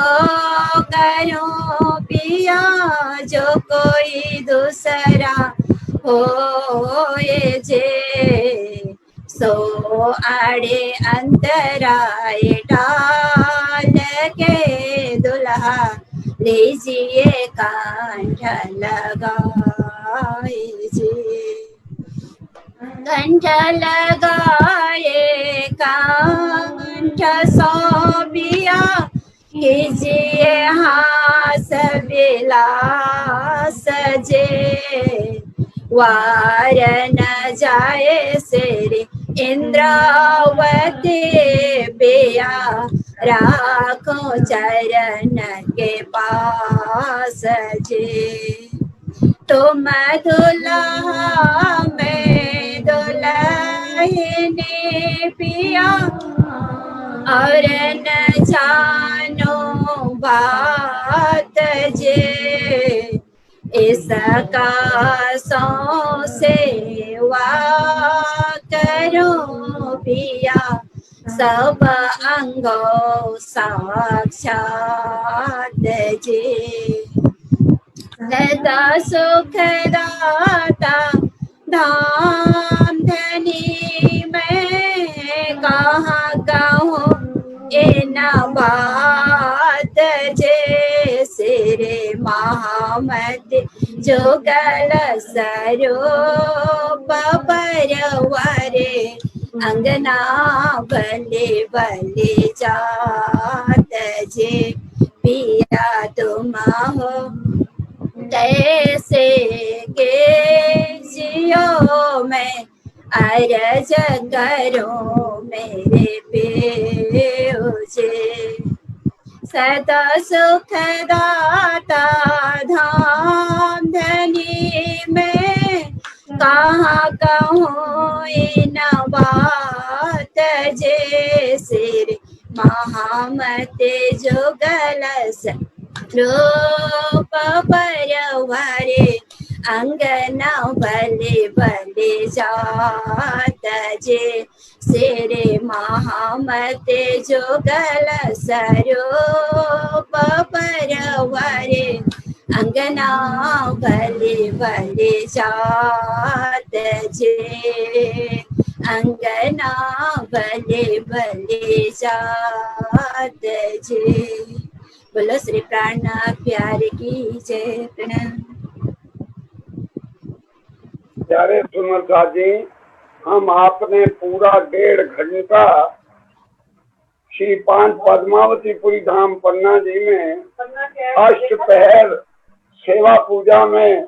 करूं पिया, जो कोई दूसरा हो जे, सो आड़े अंतराय डाल के दुल्हा, लीजिए कंठ लगाए जे, कंठ लगाए कंठ सौंपिया, कीजिए हास विलास जे, वार न जाए श्री इंद्रावती पिया राखो चरण के पास जी। तुम दुल्हा में दुल्हनी पिया और न जानो बात जे। इसका सौ सेवा करो पिया सब अंगों साक्षात जे। सदा सुख दाता धाम धनी मैं कहाँ कहूँ इन बात जे। सिरे महामति जुगल स्वरूप परवरे अंगना बलि बलि जात जे। पिया तुम हो कैसे के जियो मैं अरज करो मेरे पेजे। सदा सुख दाता धाम धनी में कहाँ कहूँ इन बात जे। सिर महामते जुगल रूप परवरे अंगना बलि बलि जात जे। सिरे महामते जुगल स्वरूप परवरे अंगना बलि बलि जात जे। अंगना बलि बलि जात जे। बोलो श्री प्राणनाथ प्यारे की जय। प्रणाम। प्यारे सुनता जी, हम आपने पूरा 1.5 घंटा श्री 5 पद्मावतीपुरी धाम पन्ना जी में अष्टपहर सेवा पूजा में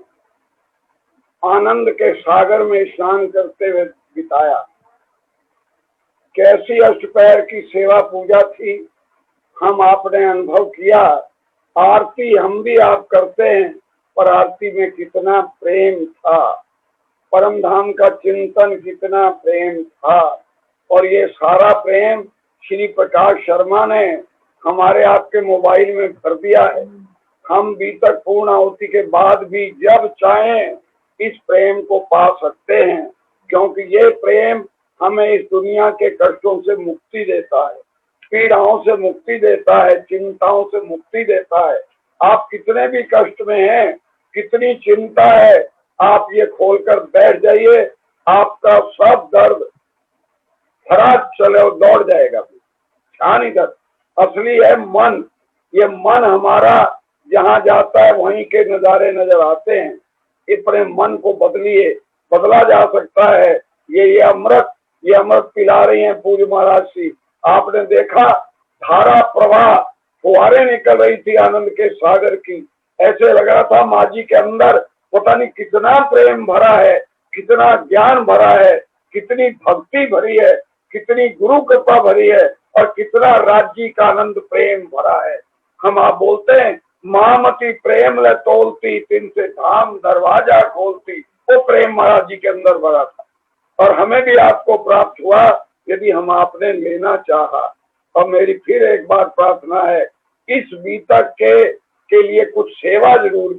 आनंद के सागर में स्नान करते हुए बिताया। कैसी अष्टपहर की सेवा पूजा थी, हम आपने अनुभव किया। आरती हम भी आप करते हैं, पर आरती में कितना प्रेम था, परम धाम का चिंतन कितना प्रेम था। और ये सारा प्रेम श्री प्रकाश शर्मा ने हमारे आपके मोबाइल में भर दिया है। हम बीतक पूर्ण आहुति के बाद भी जब चाहें इस प्रेम को पा सकते हैं, क्योंकि ये प्रेम हमें इस दुनिया के कष्टों से मुक्ति देता है, पीड़ाओं से मुक्ति देता है, चिंताओं से मुक्ति देता है। आप कितने भी कष्ट में हैं, कितनी चिंता है, आप ये खोलकर बैठ जाइए, आपका सब दर्द खराब चले और दौड़ जाएगा। ध्यान इधर असली है मन। ये मन हमारा जहाँ जाता है वहीं के नजारे नजर आते हैं। अपने मन को बदलिए, बदला जा सकता है। ये अमृत पिला रही हैं पूरी महाराज जी। आपने देखा धारा प्रवाह फुहारे निकल रही थी आनंद के सागर की। ऐसे लग रहा था माँ जी के अंदर पता नहीं कितना प्रेम भरा है, कितना ज्ञान भरा है, कितनी भक्ति भरी है, कितनी गुरु कृपा भरी है, और कितना राज्य का आनंद प्रेम भरा है। हम आप बोलते हैं महामती प्रेम ले तोलती, तिन से धाम दरवाजा खोलती। वो प्रेम महाराज जी के अंदर भरा था और हमें भी आपको प्राप्त हुआ यदि हम आपने लेना चाहा। और मेरी फिर एक बार प्रार्थना है, इस बीतक के लिए कुछ सेवा जरूर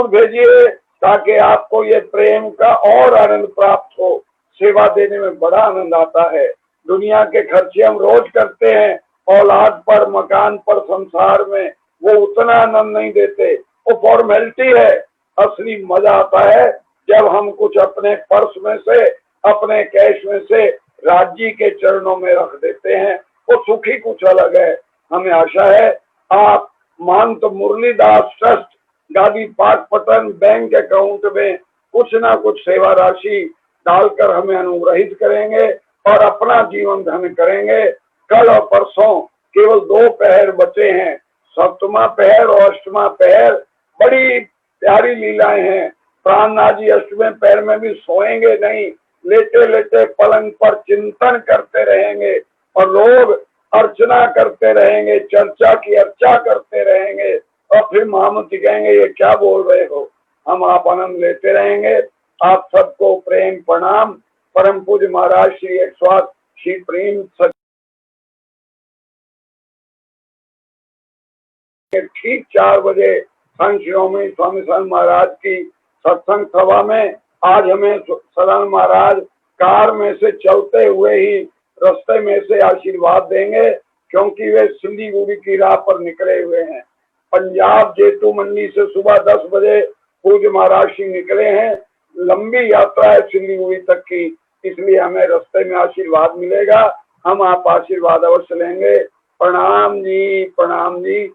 भेजिए, ताकि आपको ये प्रेम का और आनंद प्राप्त हो। सेवा देने में बड़ा आनंद आता है। दुनिया के खर्चे हम रोज करते हैं, औलाद पर, मकान पर, संसार में, वो उतना आनंद नहीं देते, वो फॉर्मेलिटी है। असली मजा आता है जब हम कुछ अपने पर्स में से, अपने कैश में से राज्य के चरणों में रख देते हैं, वो सुखी कुछ अलग है। हमें आशा है आप महंत मुरलीदास ट्रस्ट गादी पाक पटन बैंक अकाउंट में कुछ ना कुछ सेवा राशि डालकर हमें अनुग्रहित करेंगे और अपना जीवन धन्य करेंगे। कल और परसों केवल 2 पहर बचे हैं, 7वां पहर और 8वां पहर। बड़ी प्यारी लीलाएं हैं। प्राणनाथ जी 8वें पहर में भी सोएंगे नहीं, लेटे लेटे पलंग पर चिंतन करते रहेंगे और लोग अर्चना करते रहेंगे, चर्चा की अर्चा करते रहेंगे और फिर महामती कहेंगे ये क्या बोल रहे हो। हम आप आनंद लेते रहेंगे। आप सबको प्रेम प्रणाम। परम पूज्य महाराज श्री 108 श्री प्रेम ठीक 4 बजे संत शिरोमणि स्वामी सदानंद महाराज की सत्संग सभा में आज हमें सदानंद महाराज कार में से चलते हुए ही रास्ते में से आशीर्वाद देंगे, क्योंकि वे सिलीगुड़ी की राह पर निकले हुए हैं। पंजाब जेतू मंडी से सुबह 10 बजे पूज्य महाराज श्री निकले हैं। लंबी यात्रा है सिलीगुड़ी तक की, इसलिए हमें रास्ते में आशीर्वाद मिलेगा। हम आप आशीर्वाद अवश्य लेंगे। प्रणाम जी, प्रणाम जी।